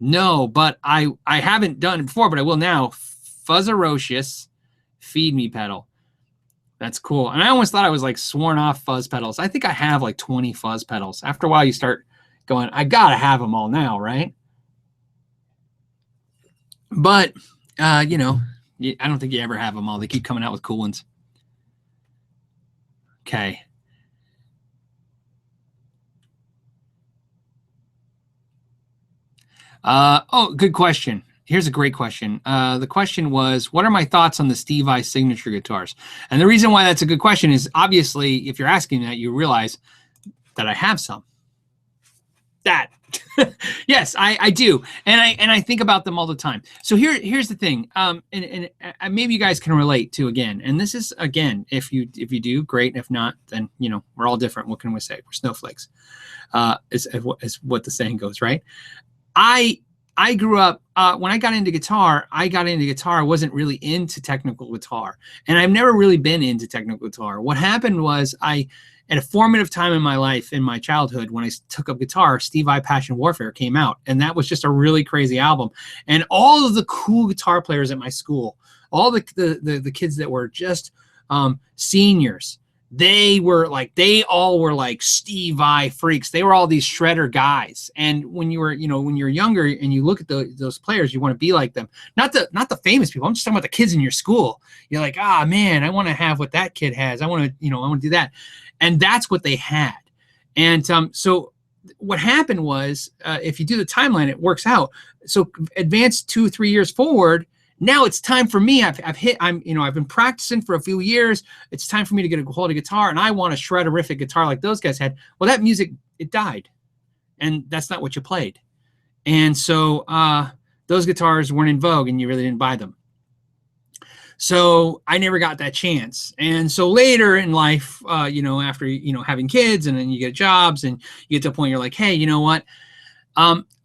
No, but I haven't done it before, but I will now. Fuzzerocious Feed Me pedal. That's cool. And I almost thought I was like sworn off fuzz pedals. I think I have like 20 fuzz pedals. After a while, you start going, I gotta have them all now, right? But you know, I don't think you ever have them all. They keep coming out with cool ones. Okay. Oh, good question. Here's a great question. The question was, what are my thoughts on the Steve Vai signature guitars? And the reason why that's a good question is obviously, if you're asking that, you realize that I have some. Yes, I do, and I think about them all the time. So here's the thing, and maybe you guys can relate to again. And this is again, if you do, great. If not, then you know we're all different. What can we say? We're snowflakes, is what the saying goes, right? I grew up when I got into guitar. I wasn't really into technical guitar, and I've never really been into technical guitar. What happened was at a formative time in my life, in my childhood, when I took up guitar, Steve Vai Passion Warfare came out, and that was just a really crazy album. And all of the cool guitar players at my school, all the kids that were just seniors, they all were like Steve Vai freaks. They were all these shredder guys. And when you're younger and you look at those players, you want to be like them. Not the famous people. I'm just talking about the kids in your school. You're like, ah, man, I want to have what that kid has. I want to do that. And that's what they had. And so what happened was, if you do the timeline, it works out. So advance 2-3 years forward. Now it's time for me. I've been practicing for a few years. It's time for me to get a quality guitar, and I want a shredderific guitar like those guys had. Well, that music, it died, and that's not what you played. And so those guitars weren't in vogue, and you really didn't buy them. So I never got that chance. And so later in life, after having kids, and then you get jobs, and you get to a point you're like, hey, you know what?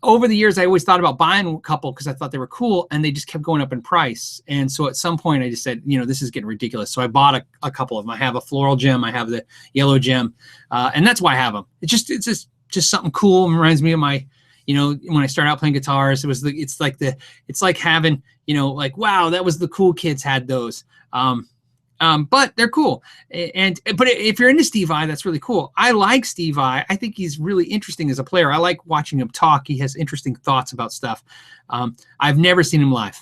Over the years, I always thought about buying a couple because I thought they were cool, and they just kept going up in price. And so at some point, I just said, this is getting ridiculous. So I bought a couple of them. I have a floral gem. I have the yellow gem, and that's why I have them. It's just something cool. It reminds me of my, when I started out playing guitars. It's like having, wow, that was the cool kids had those. But they're cool. But if you're into Steve Vai, that's really cool. I like Steve Vai. I think he's really interesting as a player. I like watching him talk. He has interesting thoughts about stuff. I've never seen him live,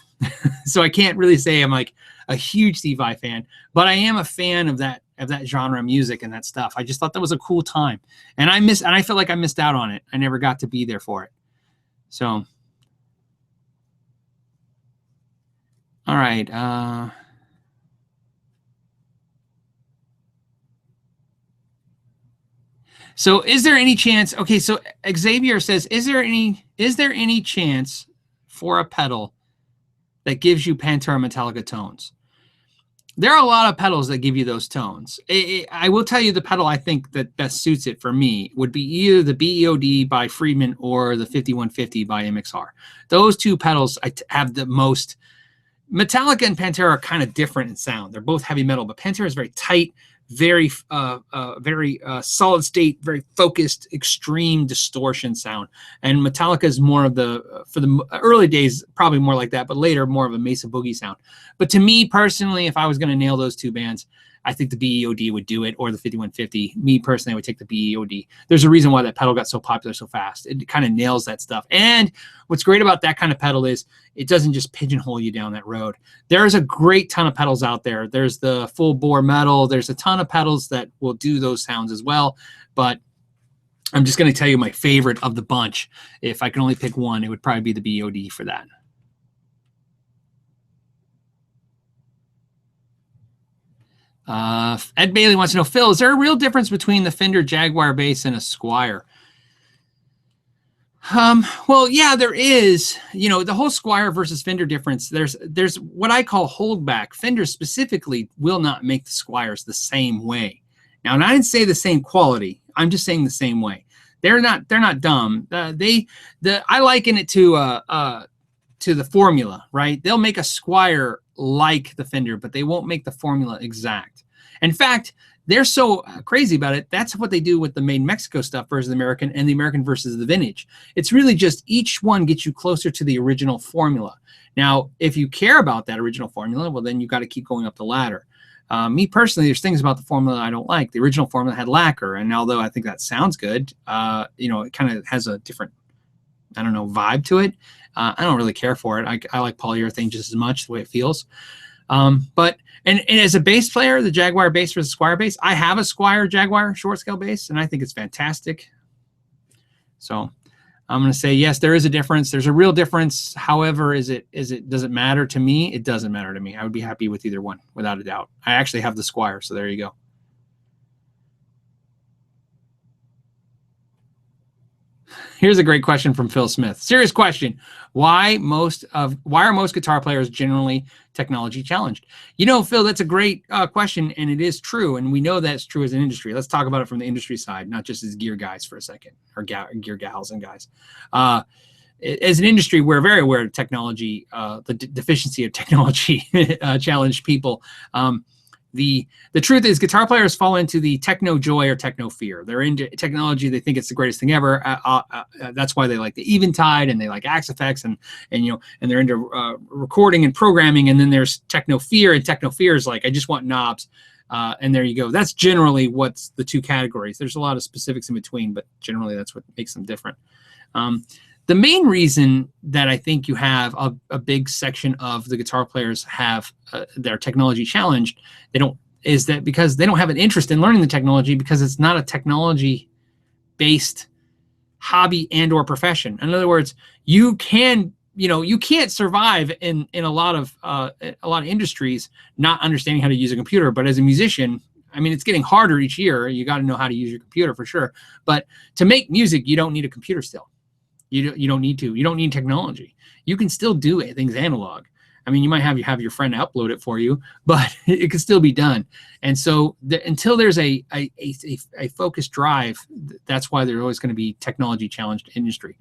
so I can't really say I'm like a huge Steve Vai fan, but I am a fan of that genre of music and that stuff. I just thought that was a cool time, and I feel like I missed out on it. I never got to be there for it. So, all right. So is there any chance? Okay, so Xavier says, is there any chance for a pedal that gives you Pantera Metallica tones? There are a lot of pedals that give you those tones. I will tell you the pedal I think that best suits it for me would be either the BEOD by Friedman or the 5150 by MXR. Those two pedals have the most. Metallica and Pantera are kind of different in sound. They're both heavy metal, but Pantera is very tight, very solid state, very focused, extreme distortion sound. And Metallica is more of for the early days, probably more like that, but later more of a Mesa Boogie sound. But to me personally, if I was going to nail those two bands, I think the BEOD would do it, or the 5150. Me personally, I would take the BEOD. There's a reason why that pedal got so popular so fast. It kind of nails that stuff. And what's great about that kind of pedal is it doesn't just pigeonhole you down that road. There's a great ton of pedals out there. There's the full bore metal. There's a ton of pedals that will do those sounds as well. But I'm just going to tell you my favorite of the bunch. If I can only pick one, it would probably be the BEOD for that. Ed Bailey wants to know, Phil, is there a real difference between the Fender Jaguar bass and a Squier? Well, yeah, there is. The whole Squier versus Fender difference. There's what I call holdback. Fender specifically will not make the Squiers the same way. Now, and I didn't say the same quality. I'm just saying the same way. They're not dumb. I liken it to the formula, right? They'll make a Squier like the Fender, but they won't make the formula exact. In fact, they're so crazy about it. That's what they do with the Made in Mexico stuff versus the American, and the American versus the vintage. It's really just each one gets you closer to the original formula. Now, if you care about that original formula, well, then you got to keep going up the ladder. Me personally, there's things about the formula I don't like. The original formula had lacquer, and although I think that sounds good, it kind of has a different, vibe to it. I don't really care for it. I like polyurethane just as much, the way it feels. But as a bass player, the Jaguar bass versus Squier bass, I have a Squier Jaguar short scale bass, and I think it's fantastic. So I'm going to say, yes, there is a difference. There's a real difference. However, does it matter to me? It doesn't matter to me. I would be happy with either one, without a doubt. I actually have the Squier, so there you go. Here's a great question from Phil Smith. Serious question. Why are most guitar players generally technology challenged? Phil, that's a great question, and it is true, and we know that's true as an industry. Let's talk about it from the industry side, not just as gear guys for a second, or gear gals and guys. As an industry, we're very aware of technology, the deficiency of technology challenged people. The truth is, guitar players fall into the techno joy or techno fear. They're into technology. They think it's the greatest thing ever. That's why they like the Eventide, and they like Axe effects, and they're into recording and programming. And then there's techno fear, and techno fear is like, I just want knobs. And there you go. That's generally what's the two categories. There's a lot of specifics in between, but generally that's what makes them different. The main reason that I think you have a big section of the guitar players have their technology challenged, is that because they don't have an interest in learning the technology, because it's not a technology-based hobby and or profession. In other words, you can, you can't survive in a lot of industries not understanding how to use a computer. But as a musician, I mean, it's getting harder each year. You got to know how to use your computer for sure. But to make music, you don't need a computer still. You don't need to. You don't need technology. You can still do it, things analog. I mean, you might have your friend upload it for you, but it can still be done. And so until there's a focused drive, that's why there's always going to be technology challenged industry.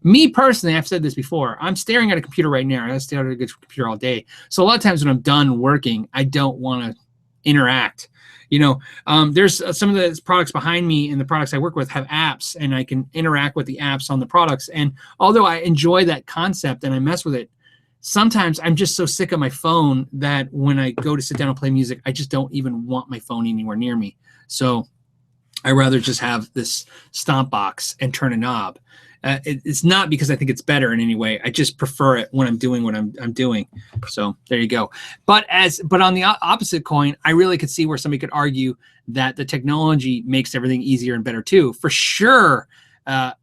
Me personally, I've said this before, I'm staring at a computer right now. I stare at a computer all day. So a lot of times when I'm done working, I don't want to interact. There's some of the products behind me and the products I work with have apps, and I can interact with the apps on the products. And although I enjoy that concept and I mess with it, sometimes I'm just so sick of my phone that when I go to sit down and play music, I just don't even want my phone anywhere near me. So I rather just have this stomp box and turn a knob. It's not because I think it's better in any way. I just prefer it when I'm doing what I'm doing. So there you go. But on the opposite coin, I really could see where somebody could argue that the technology makes everything easier and better too. For sure, I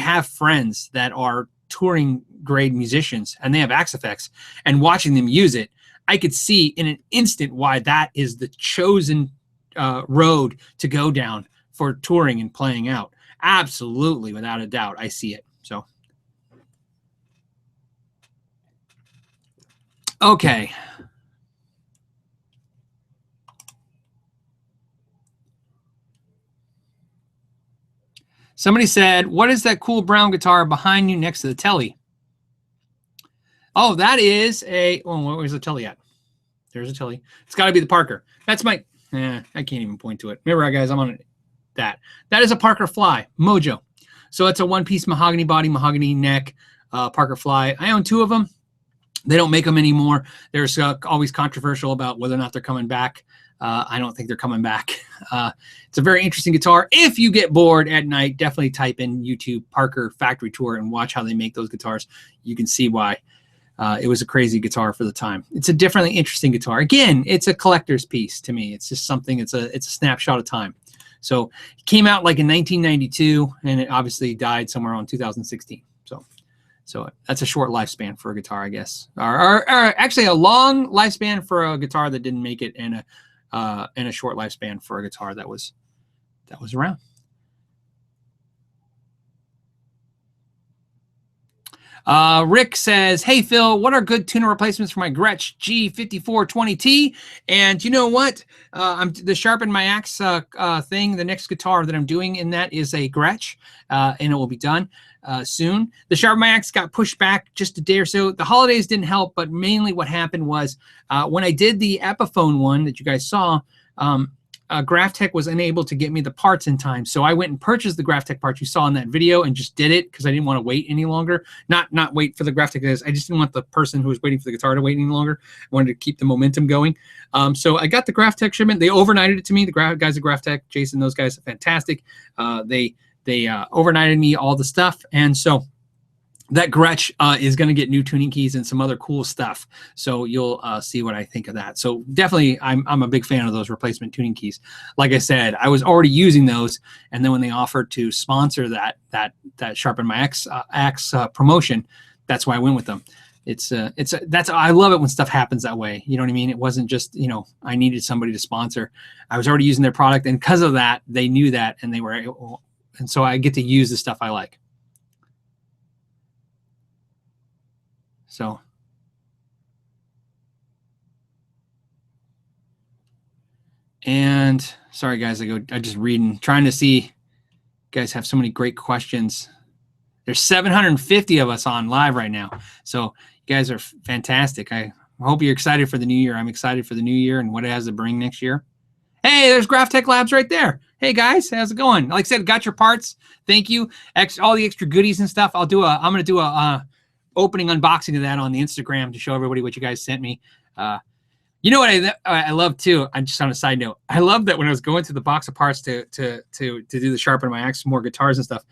have friends that are touring grade musicians and they have Axe effects, and watching them use it, I could see in an instant why that is the chosen road to go down for touring and playing out. Absolutely, without a doubt, I see it. So, okay. Somebody said, what is that cool brown guitar behind you next to the Tele? Oh, that is where's the Tele at? There's a Tele. It's got to be the Parker. That's my, I can't even point to it. Remember, guys, I'm on it. That is a Parker Fly Mojo. So it's a one-piece mahogany body, mahogany neck, Parker Fly. I own two of them. They don't make them anymore. There's always controversial about whether or not they're coming back. I don't think they're coming back. It's a very interesting guitar. If you get bored at night, definitely type in YouTube Parker Factory Tour and watch how they make those guitars. You can see why. It was a crazy guitar for the time. It's a differently interesting guitar. Again, it's a collector's piece to me. It's just something, it's a snapshot of time. So it came out like in 1992, and it obviously died somewhere around 2016. So that's a short lifespan for a guitar, I guess, or actually a long lifespan for a guitar that didn't make it, and a short lifespan for a guitar that was around. Rick says, hey, Phil, what are good tuner replacements for my Gretsch G5420T? And you know what? The Sharpen My Axe thing, the next guitar that I'm doing in that is a Gretsch, and it will be done soon. The Sharpen My Axe got pushed back just a day or so. The holidays didn't help, but mainly what happened was when I did the Epiphone one that you guys saw, Graphtech was unable to get me the parts in time. So I went and purchased the Graphtech parts you saw in that video and just did it because I didn't want to wait any longer. Not wait for the Graphtech. I just didn't want the person who was waiting for the guitar to wait any longer. I wanted to keep the momentum going. So I got the Graphtech shipment. They overnighted it to me. The guys at Graphtech, Jason, those guys are fantastic. They overnighted me all the stuff. And so that Gretsch is going to get new tuning keys and some other cool stuff. So you'll see what I think of that. So definitely, I'm a big fan of those replacement tuning keys. Like I said, I was already using those, and then when they offered to sponsor that Sharpen My Axe promotion, that's why I went with them. I love it when stuff happens that way. You know what I mean? It wasn't just, I needed somebody to sponsor. I was already using their product, and because of that, they knew that, and and so I get to use the stuff I like. So, and sorry guys, I just reading, trying to see. You guys have so many great questions. There's 750 of us on live right now. So you guys are fantastic. I hope you're excited for the new year. I'm excited for the new year and what it has to bring next year. Hey, there's Graphtech Labs right there. Hey guys, how's it going? Like I said, got your parts. Thank you. All the extra goodies and stuff. I'm going to do a opening unboxing of that on the Instagram to show everybody what you guys sent me. You know what I love too? I'm just on a side note. I love that when I was going through the box of parts to do the Sharpen My Axe, more guitars and stuff,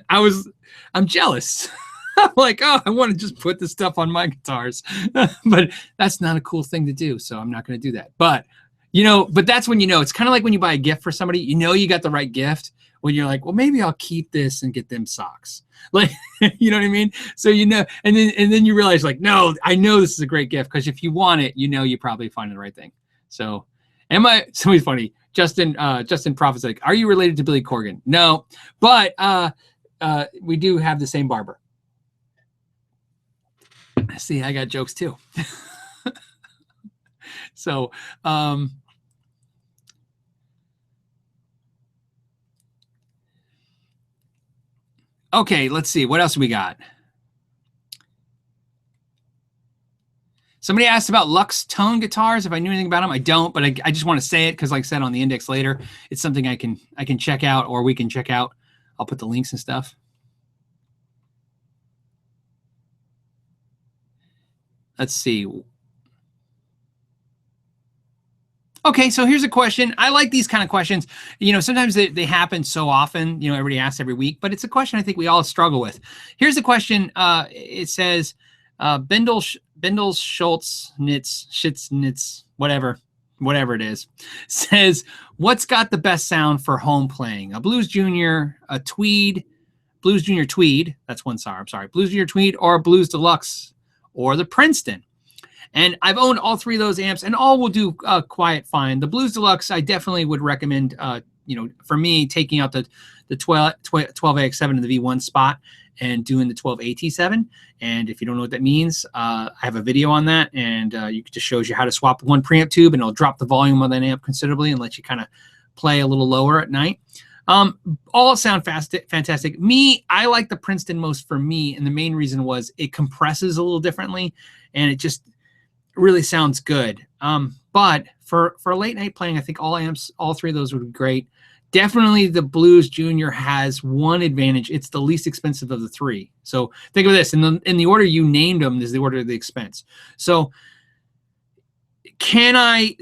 I'm jealous. I'm like, oh, I want to just put this stuff on my guitars, but that's not a cool thing to do. So I'm not going to do that. But but that's when it's kind of like when you buy a gift for somebody, you got the right gift when you're like, well, maybe I'll keep this and get them socks. Like, you know what I mean? So, you know, and then you realize like, no, I know this is a great gift, because if you want it, you know, you probably find the right thing. So somebody's funny. Justin Prophet's like, are you related to Billy Corgan? No, but we do have the same barber. See, I got jokes too. So, okay, let's see. What else we got? Somebody asked about Lux Tone guitars, if I knew anything about them. I don't, but I just want to say it because, like I said, on the index later, it's something I can check out, or we can check out. I'll put the links and stuff. Let's see. Okay, so here's a question. I like these kind of questions. You know, sometimes they happen so often, you know, everybody asks every week, but it's a question I think we all struggle with. Here's the question. It says, Bindel Schultz Knits, whatever it is, says, what's got the best sound for home playing? A Blues Jr, a Tweed, Blues Jr Tweed, that's one star, I'm sorry, Blues Jr Tweed, or a Blues Deluxe, or the Princeton. And I've owned all three of those amps, and all will do quiet fine. The Blues Deluxe, I definitely would recommend, you know, for me, taking out the 12AX7 in the V1 spot and doing the 12AT7. And if you don't know what that means, I have a video on that, and you just shows you how to swap one preamp tube, and it'll drop the volume of that amp considerably and let you kind of play a little lower at night. All sound fantastic. I like the Princeton most for me, and the main reason was it compresses a little differently, and it just really sounds good. But for late night playing, I think all three of those would be great. Definitely the Blues Jr has one advantage. It's the least expensive of the three. So think of this, in the order you named them is the order of the expense. So I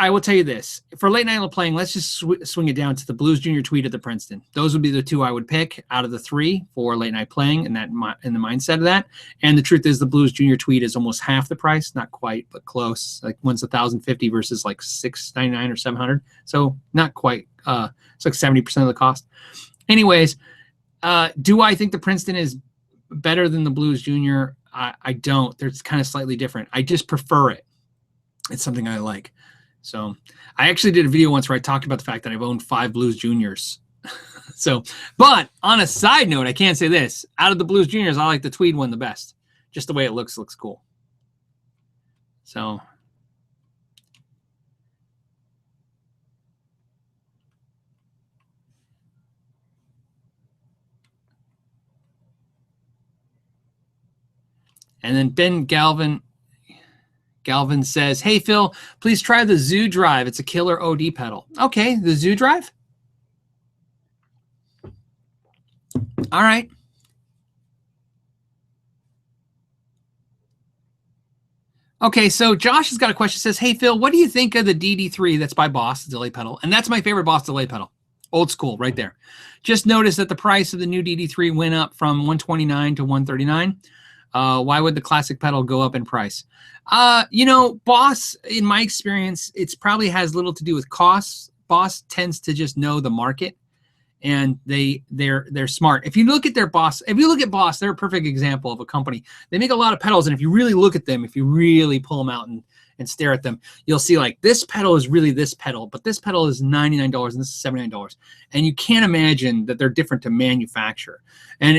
will tell you this, for late night playing, let's just swing it down to the Blues Jr Tweed at the Princeton. Those would be the two I would pick out of the three for late night playing, and in the mindset of that. And the truth is, the Blues Jr Tweed is almost half the price, not quite, but close. Like one's $1,050 versus like $699 or $700. So not quite. It's like 70% of the cost. Anyways, do I think the Princeton is better than the Blues Jr? I don't. They're kind of slightly different. I just prefer it. It's something I like. So I actually did a video once where I talked about the fact that I've owned 5 Blues Juniors. So, but on a side note, I can't say this. Out of the Blues Juniors, I like the Tweed one the best. Just the way it looks cool. So. And then Ben Galvin says, hey, Phil, please try the Zoo Drive. It's a killer OD pedal. Okay, the Zoo Drive? All right. Okay, so Josh has got a question. Says, hey, Phil, what do you think of the DD3 that's by Boss, the delay pedal? And that's my favorite Boss delay pedal. Old school, right there. Just noticed that the price of the new DD3 went up from $129 to $139. Why would the classic pedal go up in price? You know, Boss, in my experience, it's probably has little to do with costs. Boss tends to just know the market, and they're smart. If you look at their Boss, they're a perfect example of a company. They make a lot of pedals, and if you really look at them, if you really pull them out and stare at them, you'll see like this pedal is really this pedal, but this pedal is $99 and this is $79. And you can't imagine that they're different to manufacture. And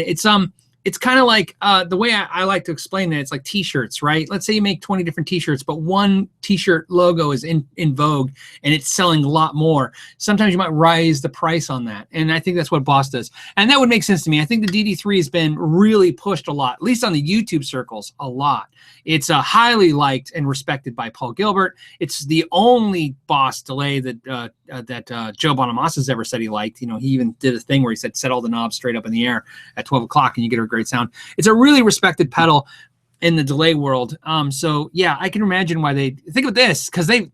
it's kind of like the way I like to explain that, it's like t-shirts, right? Let's say you make 20 different t-shirts, but one t-shirt logo is in vogue and it's selling a lot more. Sometimes you might raise the price on that. And I think that's what Boss does. And that would make sense to me. I think the DD3 has been really pushed a lot, at least on the YouTube circles, a lot. It's highly liked and respected by Paul Gilbert. It's the only Boss delay that Joe Bonamassa has ever said he liked. You know, he even did a thing where he said, set all the knobs straight up in the air at 12 o'clock and you get a great sound. It's a really respected pedal in the delay world. So yeah, I can imagine why they think of this, because they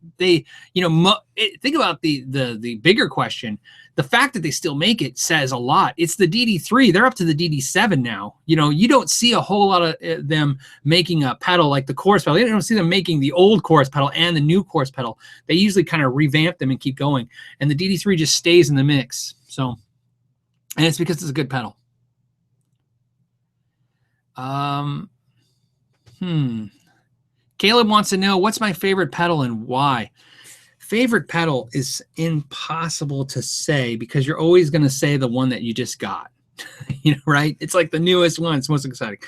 you know, think about the bigger question. The fact that they still make it says a lot. It's the DD3. They're up to the DD7 now. You know, you don't see a whole lot of them making a pedal like the chorus pedal. You don't see them making the old chorus pedal and the new chorus pedal. They usually kind of revamp them and keep going. And the DD3 just stays in the mix. So And it's because it's a good pedal. Caleb wants to know, what's my favorite pedal and why? Favorite pedal is impossible to say because you're always going to say the one that you just got. You know, right? It's like the newest one. It's most exciting.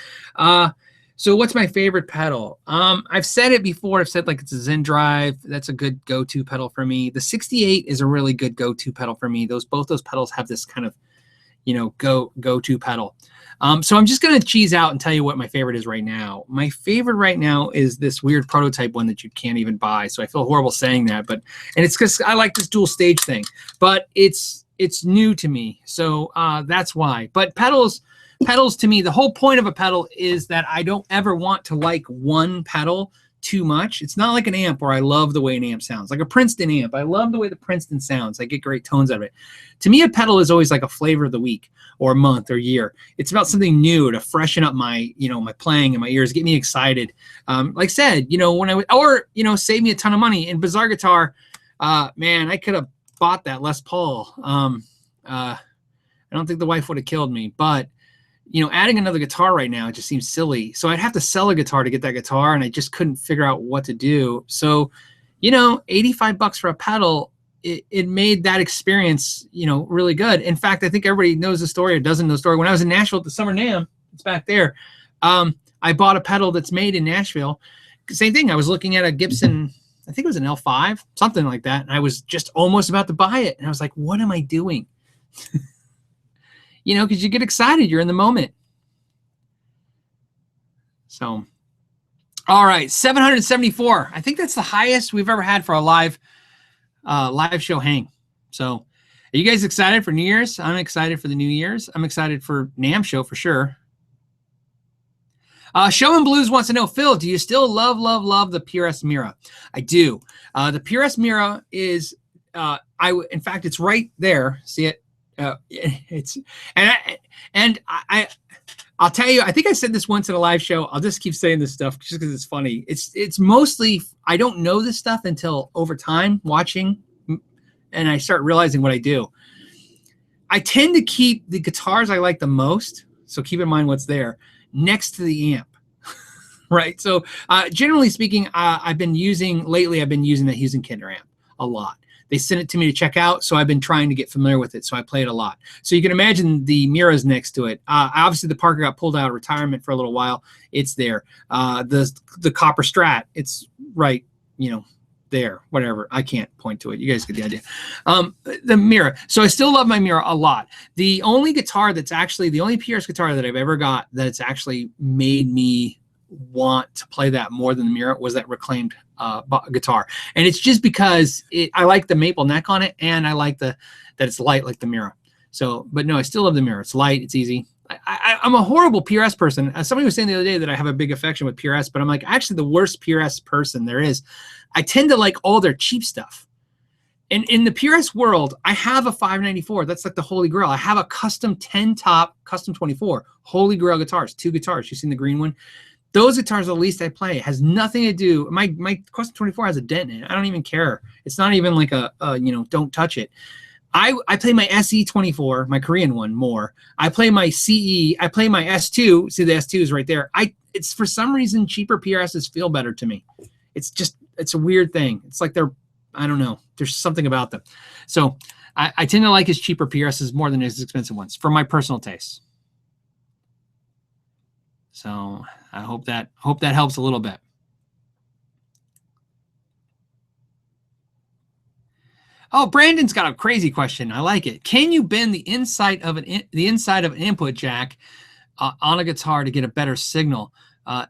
So what's my favorite pedal? I've said it before. I've said like it's a Zen Drive. That's a good go-to pedal for me. The 68 is a really good go-to pedal for me. Both those pedals have this kind of, you know, go-to pedal. So I'm just going to cheese out and tell you what my favorite is right now. My favorite right now is this weird prototype one that you can't even buy. So I feel horrible saying that, and it's because I like this dual stage thing, but it's new to me. So that's why. But pedals to me, the whole point of a pedal is that I don't ever want to like one pedal too much. It's not like an amp where I love the way an amp sounds. Like a Princeton amp, I love the way the Princeton sounds. I get great tones out of it. To me, a pedal is always like a flavor of the week or month or year. It's about something new to freshen up my, you know, my playing and my ears, get me excited. Like I said, you know, save me a ton of money. In Bizzare Guitar, man, I could have bought that Les Paul. I don't think the wife would have killed me, but you know, adding another guitar right now, it just seems silly. So I'd have to sell a guitar to get that guitar, and I just couldn't figure out what to do. So, you know, $85 for a pedal, it made that experience, you know, really good. In fact, I think everybody knows the story or doesn't know the story. When I was in Nashville at the Summer NAMM, it's back there, I bought a pedal that's made in Nashville. Same thing. I was looking at a Gibson, I think it was an L5, something like that, and I was just almost about to buy it. And I was like, what am I doing? You know, because you get excited. You're in the moment. So, all right, 774. I think that's the highest we've ever had for a live show hang. So, are you guys excited for New Year's? I'm excited for the New Year's. I'm excited for NAMM show for sure. Showman Blues wants to know, Phil, do you still love the PRS Mira? I do. The PRS Mira is, in fact, it's right there. See it? I'll tell you, I think I said this once at a live show. I'll just keep saying this stuff just because it's funny. It's mostly, I don't know this stuff until over time watching, and I start realizing what I do. I tend to keep the guitars I like the most, so keep in mind what's there, next to the amp. Right? So generally speaking, I've been using the Huizenkinder amp a lot. They sent it to me to check out, so I've been trying to get familiar with it, so I play it a lot. So you can imagine the Mira's next to it. Obviously, the Parker got pulled out of retirement for a little while. It's there. The copper Strat, it's right, you know, there, whatever. I can't point to it. You guys get the idea. The Mira. So I still love my Mira a lot. The only guitar that's actually, the only PRS guitar that I've ever got that's actually made me want to play that more than the Mira was that reclaimed guitar, and it's just because I like the maple neck on it, and I like that it's light like the Mira. So, but no, I still love the Mira. It's light, it's easy. I'm a horrible PRS person. Somebody was saying the other day that I have a big affection with PRS, but I'm like actually the worst PRS person there is. I tend to like all their cheap stuff. And in the PRS world, I have a 594. That's like the holy grail. I have a custom 10 top, custom 24 holy grail guitars, 2 guitars. You've seen the green one. Those guitars are the least I play. It has nothing to do. My custom 24 has a dent in it. I don't even care. It's not even like a you know, don't touch it. I play my SE24, my Korean one, more. I play my CE. I play my S2. See, the S2 is right there. It's for some reason cheaper PRSs feel better to me. It's a weird thing. It's like I don't know. There's something about them. So I tend to like his cheaper PRSs more than his expensive ones for my personal taste. So I hope that helps a little bit. Oh, Brandon's got a crazy question. I like it. Can you bend the inside of an input jack on a guitar to get a better signal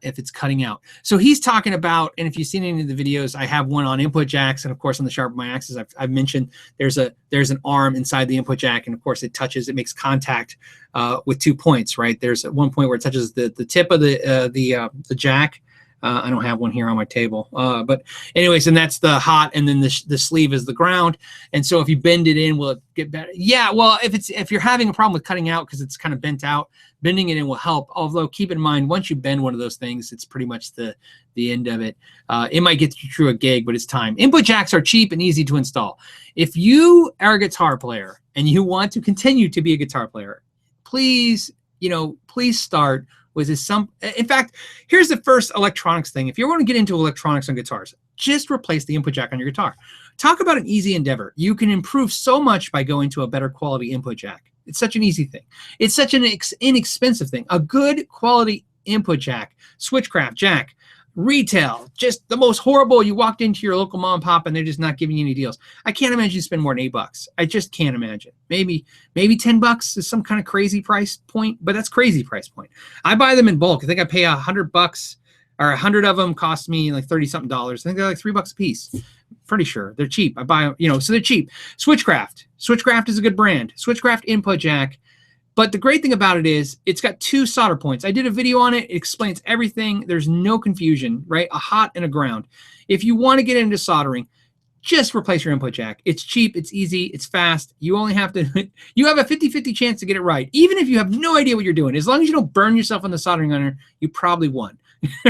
if it's cutting out? So he's talking about, and if you've seen any of the videos, I have one on input jacks, and of course on the Sharpen My Axes, I've mentioned there's an arm inside the input jack, and of course it makes contact with 2 points, right? There's one point where it touches the tip of the jack, I don't have one here on my table. But anyways, and that's the hot, and then the sleeve is the ground. And so if you bend it in, will it get better? Yeah, well, if you're having a problem with cutting out because it's kind of bent out, bending it in will help. Although keep in mind, once you bend one of those things, it's pretty much the end of it. It might get you through a gig, but it's time. Input jacks are cheap and easy to install. If you are a guitar player and you want to continue to be a guitar player, please start with in fact, here's the first electronics thing. If you're going to get into electronics on guitars, just replace the input jack on your guitar. Talk about an easy endeavor. You can improve so much by going to a better quality input jack. It's such an easy thing. It's such an inexpensive thing. A good quality input jack, switchcraft jack, retail, just the most horrible. You walked into your local mom and pop and they're just not giving you any deals. I can't imagine you spend more than $8. I just can't imagine. Maybe $10 is some kind of crazy price point, but that's crazy price point. I buy them in bulk. I think I pay $100, or 100 of them cost me like 30 something dollars. I think they're like $3 a piece. Pretty sure they're cheap. I buy, so they're cheap. Switchcraft is a good brand. Switchcraft input jack. But the great thing about it is it's got 2 solder points. I did a video on it. It explains everything. There's no confusion, right? A hot and a ground. If you want to get into soldering, just replace your input jack. It's cheap. It's easy. It's fast. You only have to, you have a 50-50 chance to get it right. Even if you have no idea what you're doing, as long as you don't burn yourself on the soldering iron, you probably won.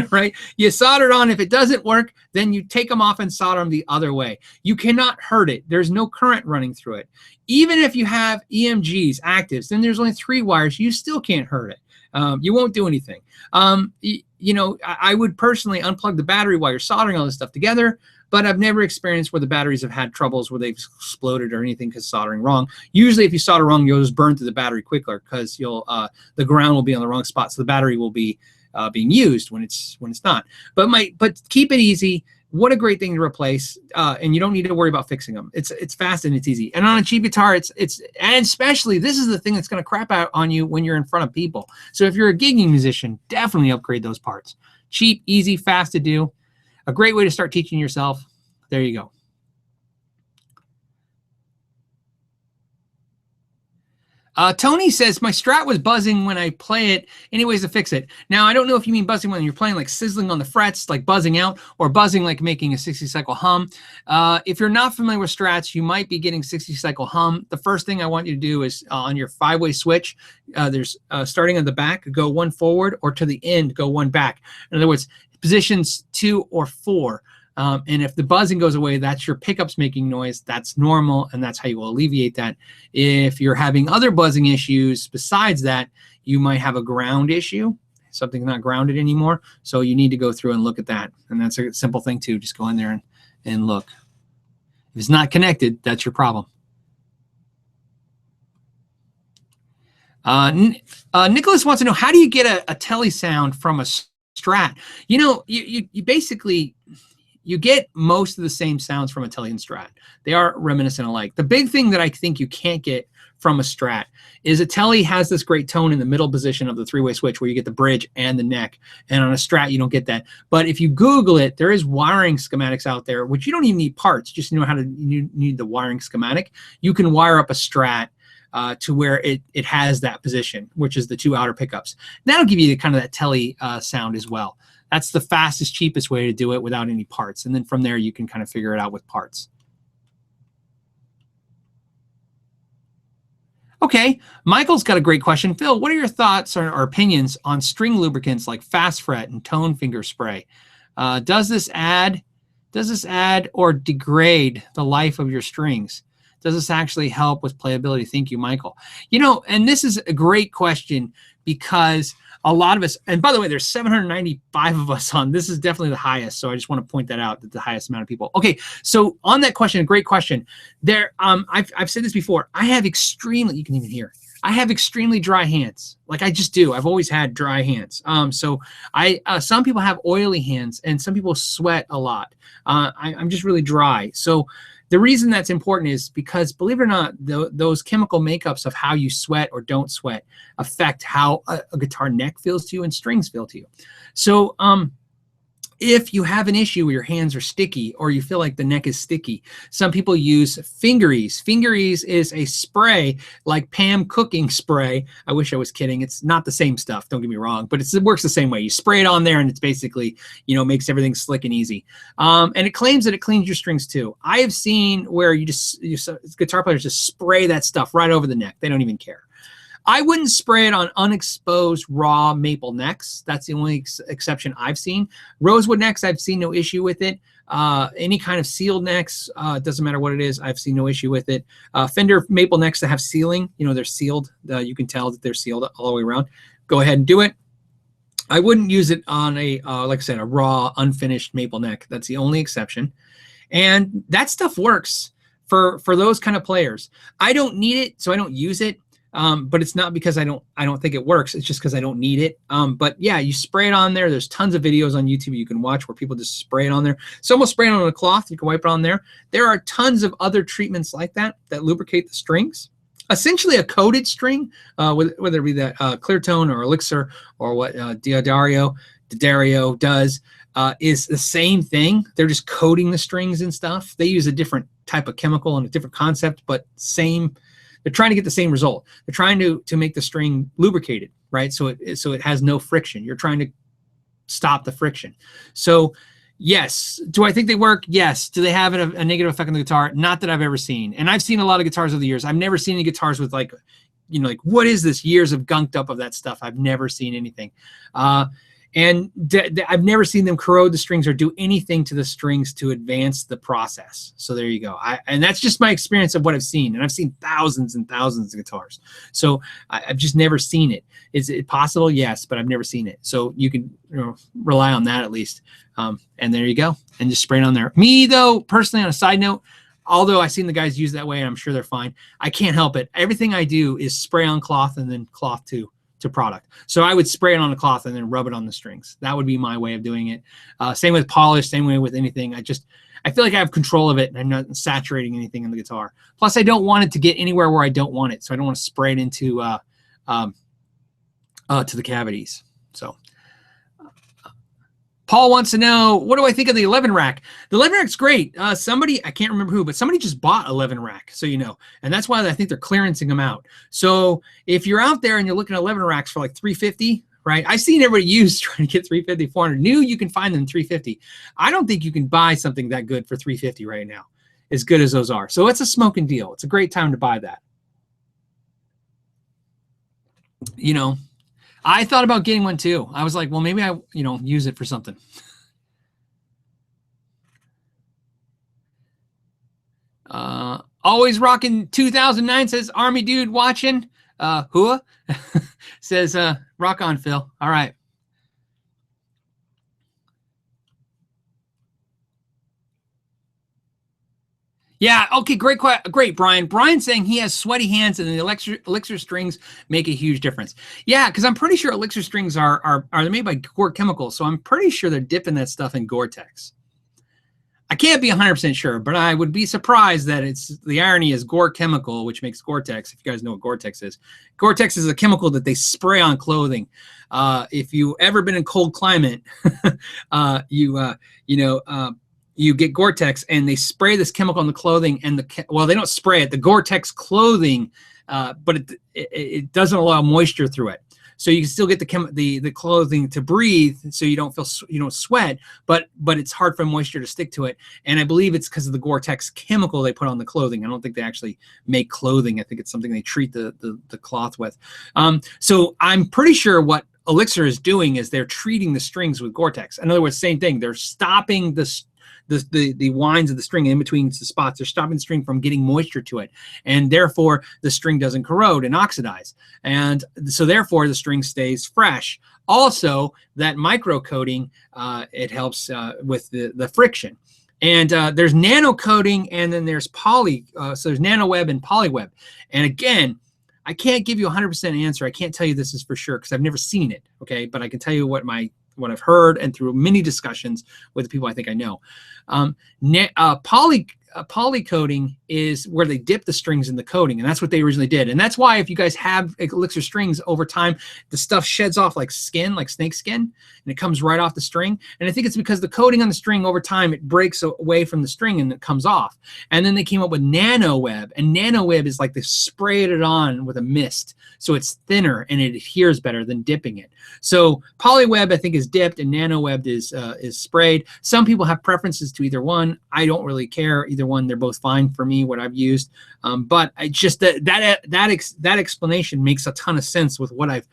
Right? You solder it on. If it doesn't work, then you take them off and solder them the other way. You cannot hurt it. There's no current running through it. Even if you have EMGs, actives, then there's only 3 wires. You still can't hurt it. You won't do anything. I would personally unplug the battery while you're soldering all this stuff together, but I've never experienced where the batteries have had troubles where they've exploded or anything because soldering wrong. Usually if you solder wrong, you'll just burn through the battery quicker because the ground will be on the wrong spot. So the battery will be being used when it's not. But keep it easy. What a great thing to replace, and you don't need to worry about fixing them. It's fast and it's easy. And on a cheap guitar, and especially this is the thing that's going to crap out on you when you're in front of people. So if you're a gigging musician, definitely upgrade those parts. Cheap, easy, fast to do. A great way to start teaching yourself. There you go. Tony says, my Strat was buzzing when I play it. Any ways to fix it? Now, I don't know if you mean buzzing when you're playing like sizzling on the frets, like buzzing out, or buzzing like making a 60-cycle hum. If you're not familiar with Strats, you might be getting 60-cycle hum. The first thing I want you to do is on your 5-way switch, there's starting on the back, go 1 forward, or to the end, go 1 back. In other words, positions 2 or 4. And if the buzzing goes away, that's your pickups making noise. That's normal, and that's how you will alleviate that. If you're having other buzzing issues besides that, you might have a ground issue, something not grounded anymore. So you need to go through and look at that. And that's a simple thing too. Just go in there and look. If it's not connected, that's your problem. Nicholas wants to know, how do you get a Tele sound from a Strat? You basically... You get most of the same sounds from a Tele and Strat. They are reminiscent alike. The big thing that I think you can't get from a Strat is a Tele has this great tone in the middle position of the 3-way switch where you get the bridge and the neck. And on a Strat, you don't get that. But if you Google it, there is wiring schematics out there, which you don't even need parts. Just know how to you need the wiring schematic. You can wire up a Strat to where it has that position, which is the 2 outer pickups. That'll give you kind of that Tele sound as well. That's the fastest, cheapest way to do it without any parts. And then from there, you can kind of figure it out with parts. Okay, Michael's got a great question. Phil, what are your thoughts or opinions on string lubricants like Fast Fret and Tone Finger Spray? Does this add or degrade the life of your strings? Does this actually help with playability? Thank you, Michael. And this is a great question because a lot of us, and by the way, there's 795 of us on. This is definitely the highest, so I just want to point that out, that the highest amount of people. Okay, so on that question, a great question. I've said this before. I have extremely, you can even hear, I have extremely dry hands. Like I just do. I've always had dry hands. Some people have oily hands, and some people sweat a lot. I'm just really dry. So the reason that's important is because, believe it or not, those chemical makeups of how you sweat or don't sweat affect how a guitar neck feels to you and strings feel to you. So if you have an issue where your hands are sticky or you feel like the neck is sticky, some people use Fingeries. Fingeries is a spray like Pam cooking spray. I wish I was kidding. It's not the same stuff, don't get me wrong, but it works the same way. You spray it on there and it's basically, you know, makes everything slick and easy. And it claims that it cleans your strings too. I have seen where guitar players just spray that stuff right over the neck. They don't even care. I wouldn't spray it on unexposed raw maple necks. That's the only exception I've seen. Rosewood necks, I've seen no issue with it. Any kind of sealed necks, doesn't matter what it is, I've seen no issue with it. Fender maple necks that have sealing, you know, they're sealed. You can tell that they're sealed all the way around. Go ahead and do it. I wouldn't use it on a, like I said, a raw, unfinished maple neck. That's the only exception. And that stuff works for those kind of players. I don't need it, so I don't use it. But it's not because I don't think it works. It's just because I don't need it. But yeah, you spray it on there. There's tons of videos on YouTube you can watch where people just spray it on there. Some will spray it on a cloth. You can wipe it on there. There are tons of other treatments like that lubricate the strings. Essentially a coated string, whether it be that clear tone or Elixir or what D'Addario does, is the same thing. They're just coating the strings and stuff. They use a different type of chemical and a different concept, but same. They're trying to get the same result. They're trying to make the string lubricated, right? So it has no friction. You're trying to stop the friction. So yes, do I think they work? Yes. Do they have a negative effect on the guitar? Not that I've ever seen. And I've seen a lot of guitars over the years. I've never seen any guitars with like, you know, like what is this? Years of gunked up of that stuff. I've never seen anything. And I've never seen them corrode the strings or do anything to the strings to advance the process. So there you go. And that's just my experience of what I've seen. And I've seen thousands and thousands of guitars. So I've just never seen it. Is it possible? Yes, but I've never seen it. So you can rely on that at least. And there you go. And just spray it on there. Me, though, personally, on a side note, although I've seen the guys use that way and I'm sure they're fine, I can't help it. Everything I do is spray on cloth and then cloth to product. So I would spray it on the cloth and then rub it on the strings. That would be my way of doing it. Same with polish, same way with anything. I feel like I have control of it and I'm not saturating anything in the guitar. Plus I don't want it to get anywhere where I don't want it. So I don't want to spray it into to the cavities. So Paul wants to know, what do I think of the 11 rack? The 11 rack's great. Somebody, I can't remember who, but somebody just bought 11 rack, so you know. And that's why I think they're clearancing them out. So if you're out there and you're looking at 11 racks for like $350, right? I've seen everybody use trying to get $350, $400. New, you can find them $350. I don't think you can buy something that good for $350 right now, as good as those are. So it's a smoking deal. It's a great time to buy that. You know, I thought about getting one too. I was like, well, maybe I, use it for something. Always rocking 2009 says Army Dude watching. Hua says, rock on, Phil. All right. Yeah, okay, great, Brian. Brian's saying he has sweaty hands and the Elixir strings make a huge difference. Yeah, because I'm pretty sure Elixir strings are made by Gore Chemicals, so I'm pretty sure they're dipping that stuff in Gore-Tex. I can't be 100% sure, but I would be surprised that the irony is Gore Chemical, which makes Gore-Tex, if you guys know what Gore-Tex is. Gore-Tex is a chemical that they spray on clothing. If you've ever been in cold climate, you get Gore-Tex and they spray this chemical on the clothing and well, they don't spray it, the Gore-Tex clothing, but it doesn't allow moisture through it. So you can still get the clothing to breathe so you don't sweat, but it's hard for moisture to stick to it. And I believe it's because of the Gore-Tex chemical they put on the clothing. I don't think they actually make clothing. I think it's something they treat the cloth with. So I'm pretty sure what Elixir is doing is they're treating the strings with Gore-Tex. In other words, same thing. They're stopping the winds of the string in between the spots. They're stopping the string from getting moisture to it, and therefore the string doesn't corrode and oxidize, and so therefore the string stays fresh. Also, that micro coating it helps with the friction. And there's nano coating, and then there's poly. So there's nano web and poly web. And again, I can't give you a 100% answer. I can't tell you this is for sure because I've never seen it. Okay, but I can tell you what I've heard and through many discussions with the people I think I know. Poly poly coating is where they dip the strings in the coating, and that's what they originally did. And that's why if you guys have Elixir strings over time, the stuff sheds off like skin, like snake skin, and it comes right off the string. And I think it's because the coating on the string over time, it breaks away from the string and it comes off. And then they came up with Nano Web, and Nano Web is like they sprayed it on with a mist, so it's thinner and it adheres better than dipping it. So poly web I think is dipped, and Nano Web is sprayed. Some people have preferences to either one. I don't really care either one. They're both fine for me, what I've used. But I just that explanation makes a ton of sense with what I've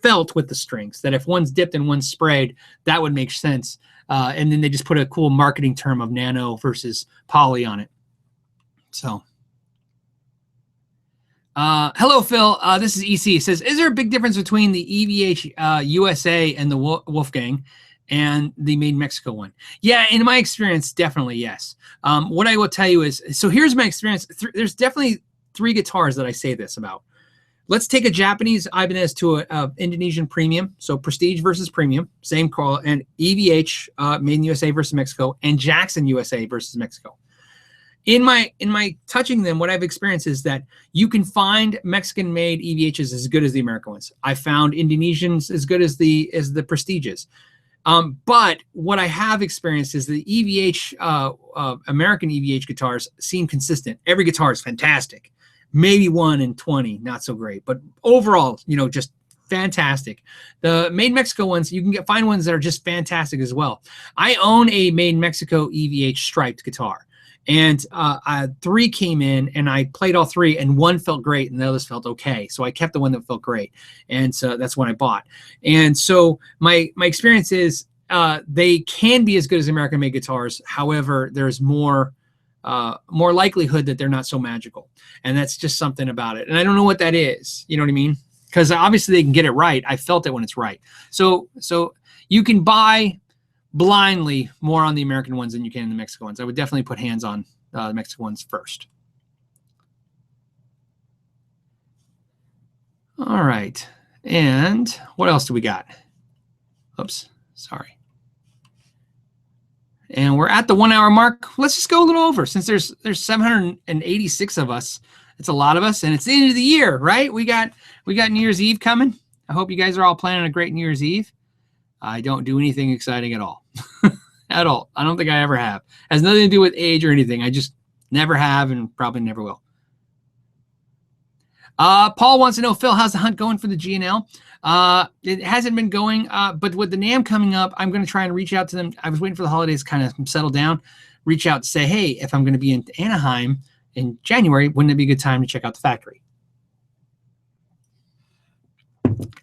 felt with the strings, that if one's dipped and one's sprayed, that would make sense. And then they just put a cool marketing term of nano versus poly on it. So hello, Phil. This is EC. It says, is there a big difference between the EVH USA and the Wolfgang and the Made in Mexico one? Yeah, in my experience, definitely yes. What I will tell you is, so here's my experience. There's definitely 3 guitars that I say this about. Let's take a Japanese Ibanez to a Indonesian premium. So Prestige versus Premium, same call, and EVH Made in USA versus Mexico, and Jackson USA versus Mexico. In my touching them, what I've experienced is that you can find Mexican-made EVHs as good as the American ones. I found Indonesians as good as the Prestiges. But what I have experienced is the EVH, American EVH guitars seem consistent. Every guitar is fantastic. Maybe 1 in 20, not so great. But overall, you know, just fantastic. The Made in Mexico ones, you can find ones that are just fantastic as well. I own a Made in Mexico EVH striped guitar. And 3 came in, and I played all 3, and 1 felt great, and the others felt okay. So I kept the one that felt great, and so that's what I bought. And so my experience is they can be as good as American-made guitars. However, there's more likelihood that they're not so magical, and that's just something about it. And I don't know what that is. You know what I mean? Because obviously they can get it right. I felt it when it's right. So you can buy blindly more on the American ones than you can in the Mexican ones. I would definitely put hands on the Mexican ones first. All right. And what else do we got? Oops, sorry. And we're at the 1 hour mark. Let's just go a little over, since there's 786 of us. It's a lot of us, and it's the end of the year, right? We got New Year's Eve coming. I hope you guys are all planning a great New Year's Eve. I don't do anything exciting at all. At all. I don't think I ever have. It has nothing to do with age or anything. I just never have and probably never will. Paul wants to know, Phil, how's the hunt going for the G&L? It hasn't been going, but with the NAMM coming up, I'm going to try and reach out to them. I was waiting for the holidays to kind of settle down, reach out to say, hey, if I'm going to be in Anaheim in January, wouldn't it be a good time to check out the factory?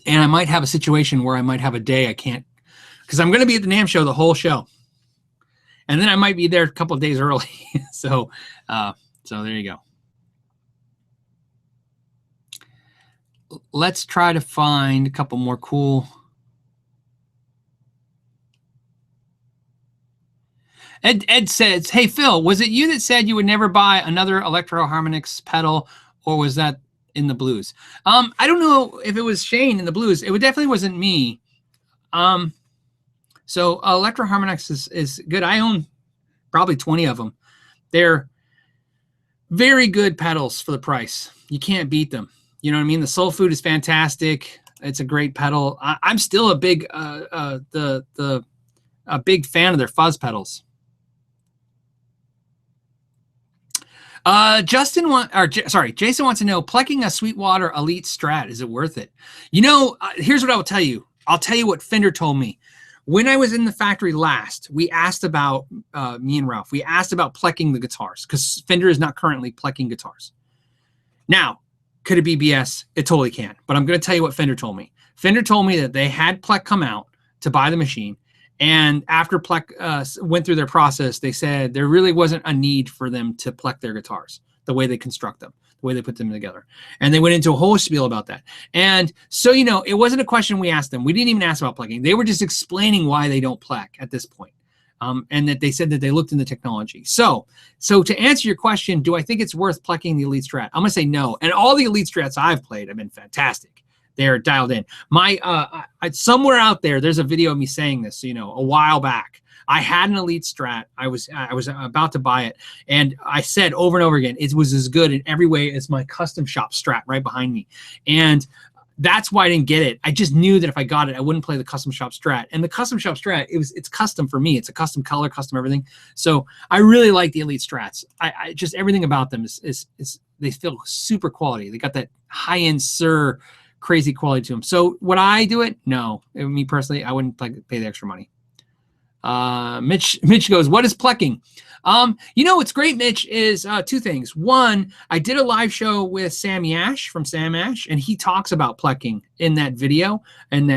And I might have a situation where I might have a day I can't, because I'm going to be at the NAMM show the whole show. And then I might be there a couple of days early. So there you go. Let's try to find a couple more cool. Ed says, hey, Phil, was it you that said you would never buy another Electro Harmonix pedal, or was that in the blues? I don't know if it was Shane in the blues. It definitely wasn't me. So Electro Harmonix is good. I own probably 20 of them. They're very good pedals for the price. You can't beat them. You know what I mean? The Soul Food is fantastic. It's a great pedal. I'm still a big a big fan of their fuzz pedals. Jason wants to know, plecking a Sweetwater Elite Strat, is it worth it? You know, here's what I will tell you. I'll tell you what Fender told me. When I was in the factory last, we asked about, me and Ralph, we asked about plecking the guitars, because Fender is not currently plecking guitars. Now, could it be BS? It totally can. But I'm going to tell you what Fender told me. Fender told me that they had Pleck come out to buy the machine. And after Pleck went through their process, they said there really wasn't a need for them to Pleck their guitars, the way they construct them, the way they put them together. And they went into a whole spiel about that. And so, you know, it wasn't a question we asked them. We didn't even ask about plecking. They were just explaining why they don't Pleck at this point. And that they said that they looked in the technology. So to answer your question, do I think it's worth plecking the Elite Strat? I'm going to say no. And all the Elite Strats I've played have been fantastic. They're dialed in. My somewhere out there, there's a video of me saying this, you know, a while back. I had an Elite Strat. I was about to buy it, and I said over and over again, it was as good in every way as my custom shop Strat right behind me, and that's why I didn't get it. I just knew that if I got it, I wouldn't play the custom shop Strat. And the custom shop Strat, it's custom for me. It's a custom color, custom everything. So I really like the Elite Strats. I just everything about them is they feel super quality. They got that high end Sir crazy quality to them. So would I do it? No. Me personally, I wouldn't pay the extra money. Mitch goes, what is plecking? You know what's great, Mitch, is two things. One, I did a live show with Sam Yash from Sam Ash, and he talks about plecking in that video and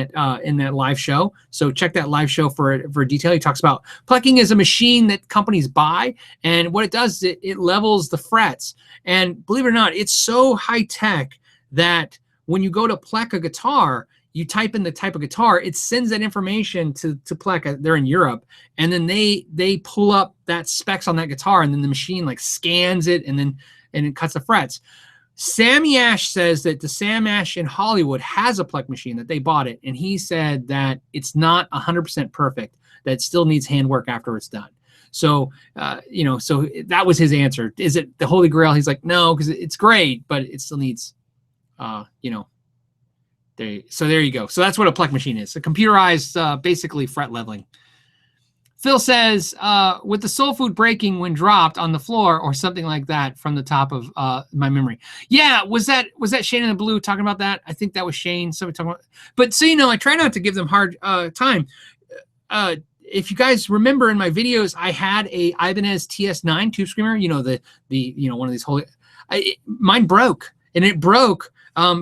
in that live show. So check that live show for detail. He talks about plecking is a machine that companies buy, and what it does is it levels the frets. And believe it or not, it's so high tech that when you go to pleck a guitar, you type in the type of guitar, it sends that information to Pleck. They're in Europe, and then they pull up that specs on that guitar, and then the machine like scans it, and it cuts the frets. Sam Yash says that the Sam Ash in Hollywood has a Pleck machine, that they bought it, and he said that it's not 100% perfect, that it still needs handwork after it's done. So so that was his answer. Is it the Holy Grail? He's like, no, because it's great, but it still needs so there you go. So that's what a Pleck machine is. A computerized, basically fret leveling. Phil says, with the soul food breaking when dropped on the floor or something like that from the top of my memory. Yeah, was that Shane in the Blue talking about that? I think that was Shane. Somebody talking about. But so I try not to give them hard time. If you guys remember in my videos, I had a Ibanez TS9 tube screamer. One of these whole. Mine broke, and it broke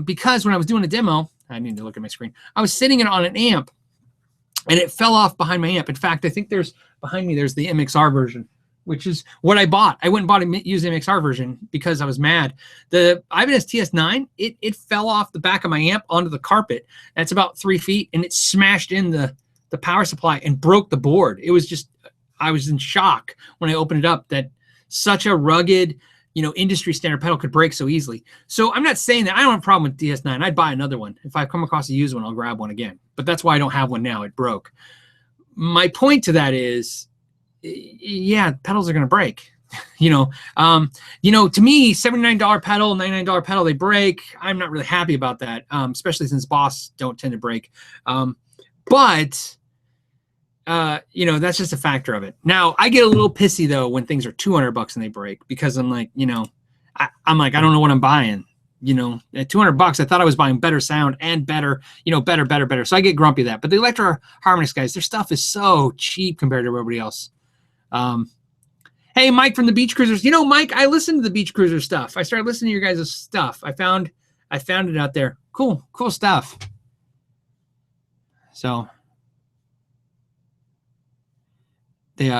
because when I was doing a demo. I need to look at my screen. I was sitting it on an amp, and it fell off behind my amp. In fact, I think behind me there's the MXR version, which is what I bought. I went and bought a used MXR version because I was mad. The Ibanez TS9, it fell off the back of my amp onto the carpet. That's about 3 feet, and it smashed in the power supply and broke the board. It was just, I was in shock when I opened it up that such a rugged, industry standard pedal could break so easily. So I'm not saying that I don't have a problem with DS9. I'd buy another one. If I come across a used one, I'll grab one again. But that's why I don't have one now. It broke. My point to that is, yeah, pedals are going to break. To me, $79 pedal, $99 pedal, they break. I'm not really happy about that, especially since Boss don't tend to break. That's just a factor of it. Now, I get a little pissy though when things are $200 and they break, because I'm like, I don't know what I'm buying. At $200, I thought I was buying better sound and better. So I get grumpy at that. But the Electro Harmonix guys, their stuff is so cheap compared to everybody else. Hey, Mike from the Beach Cruisers. Mike, I listened to the Beach Cruiser stuff. I started listening to your guys' stuff. I found it out there. Cool stuff. So.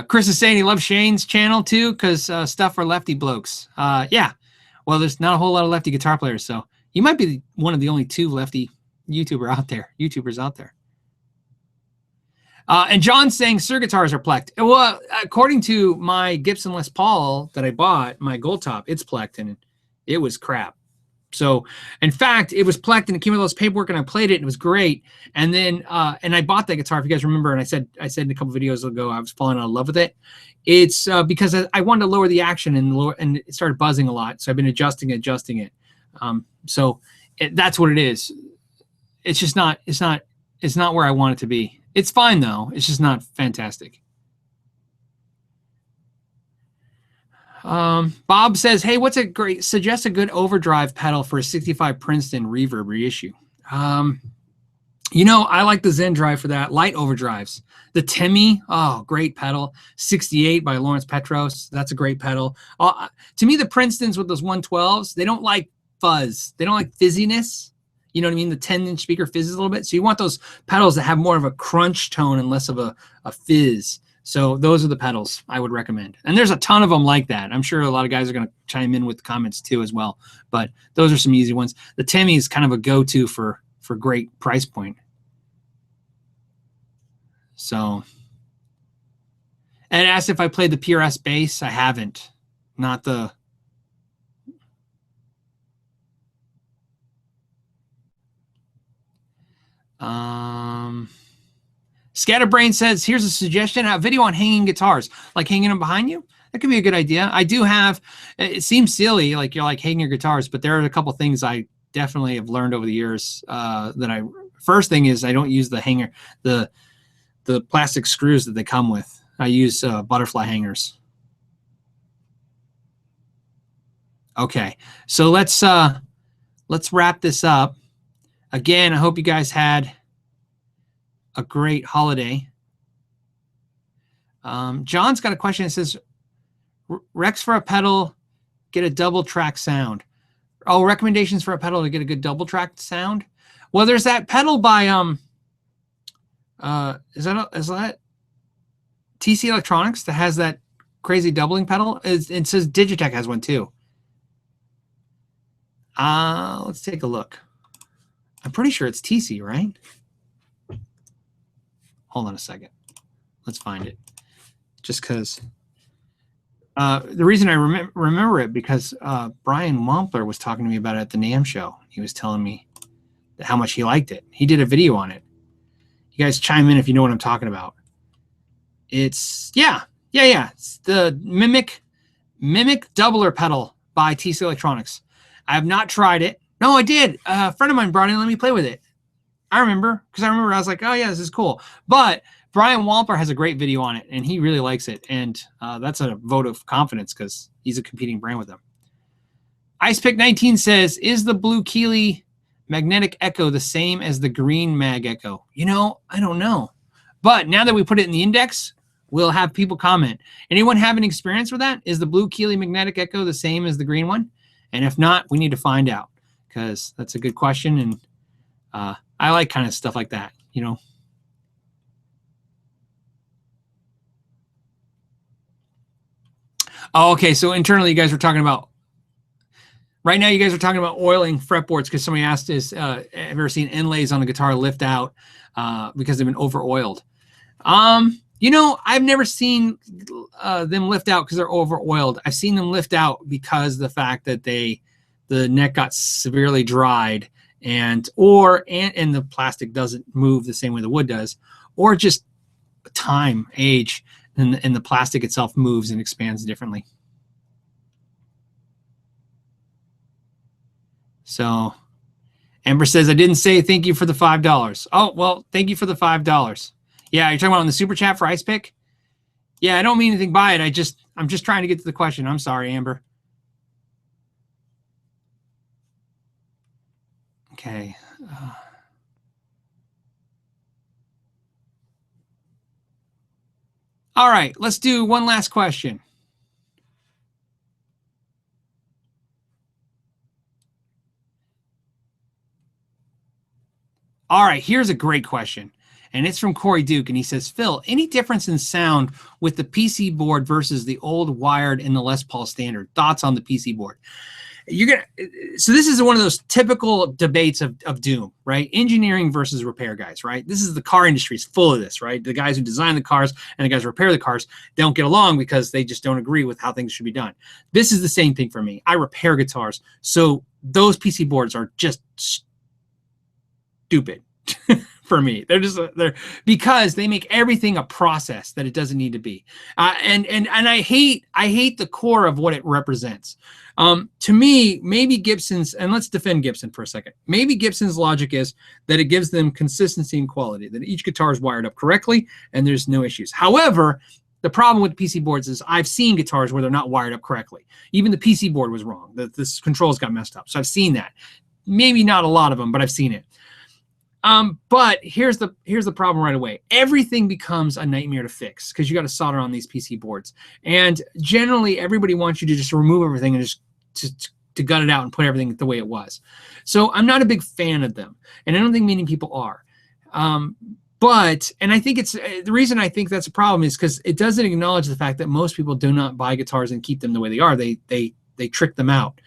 Chris is saying he loves Shane's channel too, because stuff for lefty blokes. Yeah. Well, there's not a whole lot of lefty guitar players, so you might be one of the only two lefty YouTubers out there. And John's saying Sir guitars are plecked. Well, according to my Gibson Les Paul that I bought, my gold top, it's plecked, and it was crap. So, in fact, it was plecked, and it came with all this paperwork, and I played it, and it was great. And then, and I bought that guitar, if you guys remember, and I said in a couple videos ago, I was falling out of love with it. It's because I wanted to lower the action and it started buzzing a lot. So I've been adjusting it. That's what it is. It's just not. It's not where I want it to be. It's fine though. It's just not fantastic. Bob says, hey, suggest a good overdrive pedal for a 65 Princeton reverb reissue. I like the Zen drive for that. Light overdrives. The Temi, great pedal. 68 by Lawrence Petros. That's a great pedal. To me, the Princetons with those 112s, they don't like fuzz. They don't like fizziness. You know what I mean? The 10-inch speaker fizzes a little bit. So you want those pedals that have more of a crunch tone and less of a fizz. So those are the pedals I would recommend. And there's a ton of them like that. I'm sure a lot of guys are going to chime in with comments too as well. But those are some easy ones. The Temi is kind of a go-to for great price point. So, Ed asked if I played the PRS bass. I haven't. Not the... Scatterbrain says, here's a suggestion, a video on hanging guitars, like hanging them behind you. That could be a good idea. I do have, it seems silly, like you're like hanging your guitars, but there are a couple things I definitely have learned over the years first thing is I don't use the hanger, the plastic screws that they come with. I use butterfly hangers. Okay, so let's wrap this up. Again, I hope you guys had a great holiday. John's got a question that says, Rex for a pedal, get a double track sound. Oh, recommendations for a pedal to get a good double track sound? Well, there's that pedal by is that TC Electronics that has that crazy doubling pedal? It says Digitech has one too. Let's take a look. I'm pretty sure it's TC, right? Hold on a second. Let's find it. Just because the reason I remember it because Brian Wampler was talking to me about it at the NAMM show. He was telling me how much he liked it. He did a video on it. You guys chime in if you know what I'm talking about. It's yeah. It's the Mimic doubler pedal by TC Electronics. I have not tried it. No, I did. A friend of mine brought it in. Let me play with it. I remember because I was like, oh yeah, this is cool. But Brian Wampler has a great video on it, and he really likes it. And that's a vote of confidence because he's a competing brand with them. IcePick19 says, is the blue Keeley magnetic echo the same as the green mag echo? You know, I don't know. But now that we put it in the index, we'll have people comment. Anyone have an experience with that? Is the blue Keeley magnetic echo the same as the green one? And if not, we need to find out because that's a good question. And I like kind of stuff like that, you know. Oh, okay, so internally you guys were talking about, right now you guys are talking about oiling fretboards because somebody asked us, have you ever seen inlays on a guitar lift out because they've been over-oiled? You know, I've never seen them lift out because they're over-oiled. I've seen them lift out because of the fact that the neck got severely dried and the plastic doesn't move the same way the wood does, or just time, age, and the plastic itself moves and expands differently. So Amber says, I didn't say thank you for the $5. Oh, well, thank you for the $5. Yeah, you're talking about on the super chat for IcePick? Yeah, I don't mean anything by it. I'm just trying to get to the question. I'm sorry, Amber. Okay. All right, let's do one last question. All right, here's a great question. And it's from Corey Duke, and he says, Phil, any difference in sound with the PC board versus the old wired in the Les Paul standard? Thoughts on the PC board? So this is one of those typical debates of doom, right? Engineering versus repair guys, right? This is the car industry is full of this, right? The guys who design the cars and the guys who repair the cars don't get along because they just don't agree with how things should be done. This is the same thing for me. I repair guitars, so those PC boards are just stupid. For me, they're because they make everything a process that it doesn't need to be, and I hate the core of what it represents. To me, maybe Gibson's, and let's defend Gibson for a second. Maybe Gibson's logic is that it gives them consistency and quality, that each guitar is wired up correctly and there's no issues. However, the problem with PC boards is I've seen guitars where they're not wired up correctly. Even the PC board was wrong. The controls got messed up. So I've seen that. Maybe not a lot of them, but I've seen it. But here's the problem right away. Everything becomes a nightmare to fix because you got to solder on these PC boards. And generally, everybody wants you to just remove everything and just to gut it out and put everything the way it was. So I'm not a big fan of them, and I don't think many people are. And I think it's the reason I think that's a problem is because it doesn't acknowledge the fact that most people do not buy guitars and keep them the way they are. They trick them out.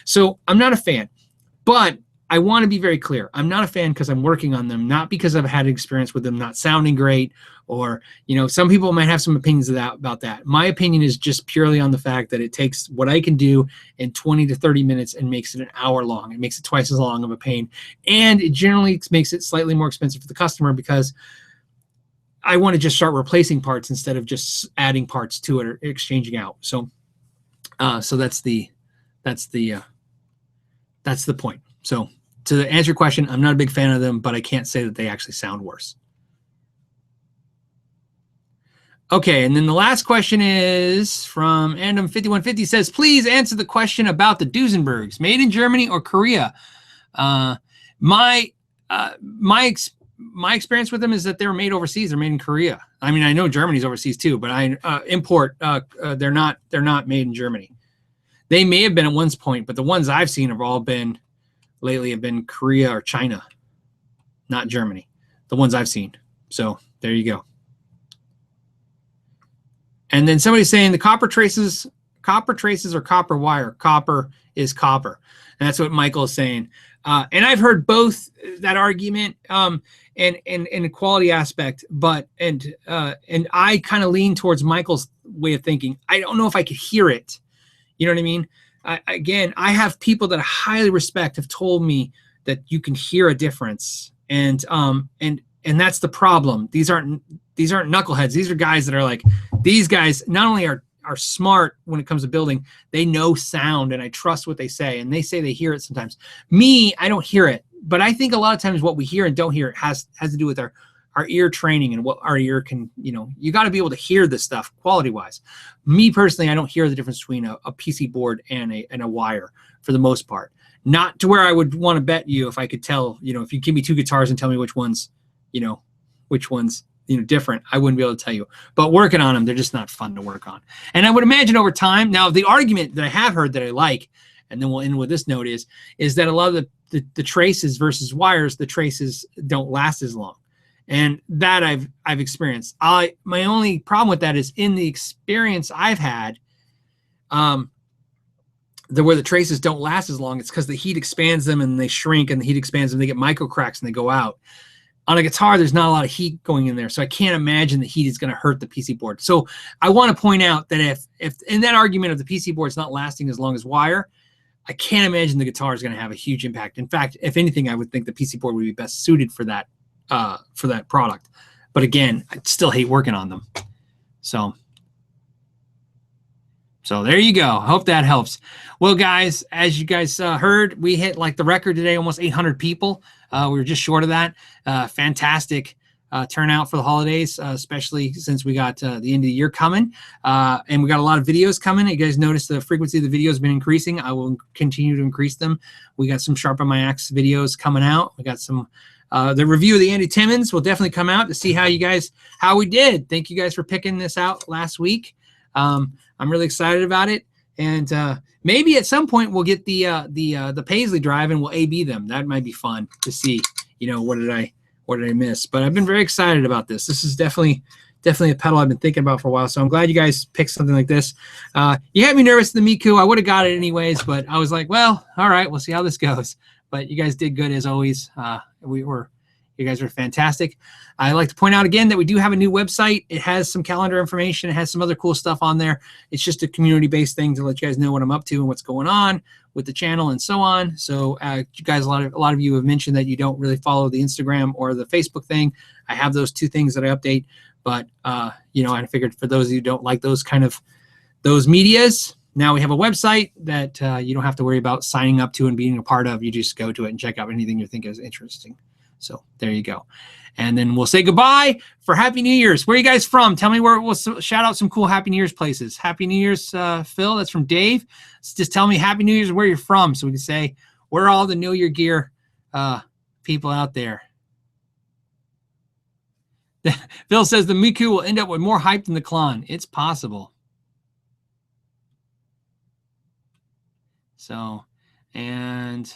So I'm not a fan, but I want to be very clear. I'm not a fan because I'm working on them, not because I've had experience with them not sounding great, or, some people might have some opinions about that. My opinion is just purely on the fact that it takes what I can do in 20 to 30 minutes and makes it an hour long. It makes it twice as long of a pain. And it generally makes it slightly more expensive for the customer because I want to just start replacing parts instead of just adding parts to it or exchanging out. So so that's the point. So to answer your question, I'm not a big fan of them, but I can't say that they actually sound worse. Okay, and then the last question is from Andom5150, says, please answer the question about the Duesenbergs, made in Germany or Korea. My experience with them is that they were made overseas. They're made in Korea. I mean, I know Germany's overseas too, but I import. They're not made in Germany. They may have been at one point, but the ones I've seen have all been lately have been Korea or China, not Germany. The ones I've seen. So there you go. And then somebody's saying the copper traces or copper wire. Copper is copper. And that's what Michael is saying. And I've heard both that argument and a quality aspect, but and I kind of lean towards Michael's way of thinking. I don't know if I could hear it. You know what I mean? Again, I have people that I highly respect have told me that you can hear a difference. And that's the problem. These aren't knuckleheads. These are guys that are like, these guys not only are smart when it comes to building, they know sound, and I trust what they say, and they say they hear it sometimes. Me, I don't hear it, but I think a lot of times what we hear and don't hear has to do with our ear training and what our ear can, you got to be able to hear this stuff quality wise. Me personally, I don't hear the difference between a PC board and a wire for the most part. Not to where I would want to bet you if I could tell, if you give me two guitars and tell me which one's different, I wouldn't be able to tell you. But working on them, they're just not fun to work on. And I would imagine over time, now the argument that I have heard that I like, and then we'll end with this note is that a lot of the traces versus wires, the traces don't last as long. And that I've experienced. My only problem with that is in the experience I've had, where the traces don't last as long, it's because the heat expands them and they shrink, and the heat expands them, they get micro cracks and they go out. On a guitar, there's not a lot of heat going in there, so I can't imagine the heat is going to hurt the PC board. So I want to point out that if in that argument of the PC board's not lasting as long as wire, I can't imagine the guitar is going to have a huge impact. In fact, if anything, I would think the PC board would be best suited for that product. But again, I still hate working on them. So there you go. I hope that helps. Well, guys, as you guys heard, we hit like the record today, almost 800 people. We were just short of that. Fantastic turnout for the holidays, especially since we got the end of the year coming. And we got a lot of videos coming. You guys notice the frequency of the videos has been increasing. I will continue to increase them. We got some Sharpen My Axe videos coming out. We got some the review of the Andy Timmons will definitely come out to see how we did. Thank you guys for picking this out last week. I'm really excited about it. And maybe at some point we'll get the Paisley drive and we'll A/B them. That might be fun to see. What did I miss? But I've been very excited about this. This is definitely a pedal I've been thinking about for a while. So I'm glad you guys picked something like this. You had me nervous in the Miku. I would have got it anyways, but I was like, well, all right, we'll see how this goes. But you guys did good as always. You guys are fantastic. I like to point out again that we do have a new website. It has some calendar information. It has some other cool stuff on there. It's just a community-based thing to let you guys know what I'm up to and what's going on with the channel and so on. So you guys, a lot of you have mentioned that you don't really follow the Instagram or the Facebook thing. I have those two things that I update. But, I figured for those of you who don't like those medias, now we have a website that you don't have to worry about signing up to and being a part of. You just go to it and check out anything you think is interesting. So there you go. And then we'll say goodbye for Happy New Year's. Where are you guys from? Tell me where. We'll shout out some cool Happy New Year's places. Happy New Year's, Phil. That's from Dave. Just tell me Happy New Year's where you're from so we can say we're all the Know Your Gear people out there. Phil says the Miku will end up with more hype than the Klon. It's possible. So, and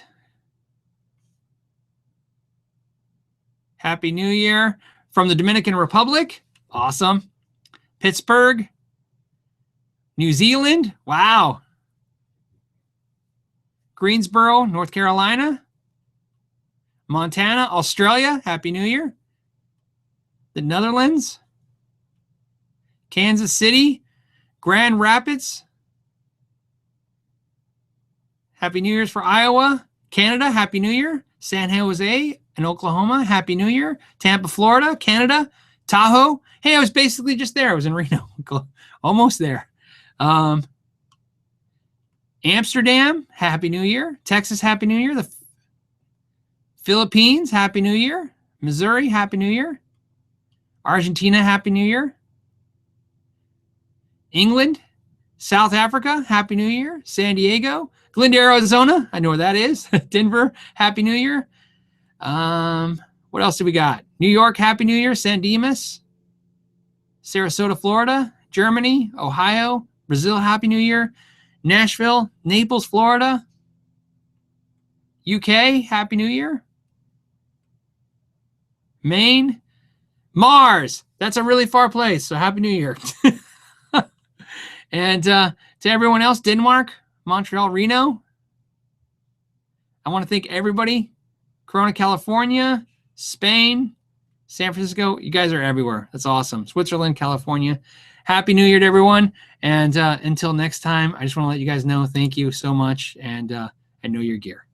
Happy New Year from the Dominican Republic. Awesome. Pittsburgh. New Zealand. Wow. Greensboro, North Carolina. Montana, Australia. Happy New Year. The Netherlands. Kansas City. Grand Rapids. Happy New Year's for Iowa. Canada, Happy New Year. San Jose in Oklahoma, Happy New Year. Tampa, Florida, Canada. Tahoe. Hey, I was basically just there. I was in Reno. Almost there. Amsterdam, Happy New Year. Texas, Happy New Year. The Philippines, Happy New Year. Missouri, Happy New Year. Argentina, Happy New Year. England, South Africa, Happy New Year. San Diego, Glendale, Arizona. I know where that is. Denver, Happy New Year. What else do we got? New York, Happy New Year. San Dimas. Sarasota, Florida. Germany, Ohio. Brazil, Happy New Year. Nashville, Naples, Florida. UK, Happy New Year. Maine. Mars. That's a really far place, so Happy New Year. And to everyone else, Denmark, Montreal, Reno. I want to thank everybody. Corona, California, Spain, San Francisco. You guys are everywhere. That's awesome. Switzerland, California. Happy New Year to everyone. And until next time, I just want to let you guys know, thank you so much. And know your gear.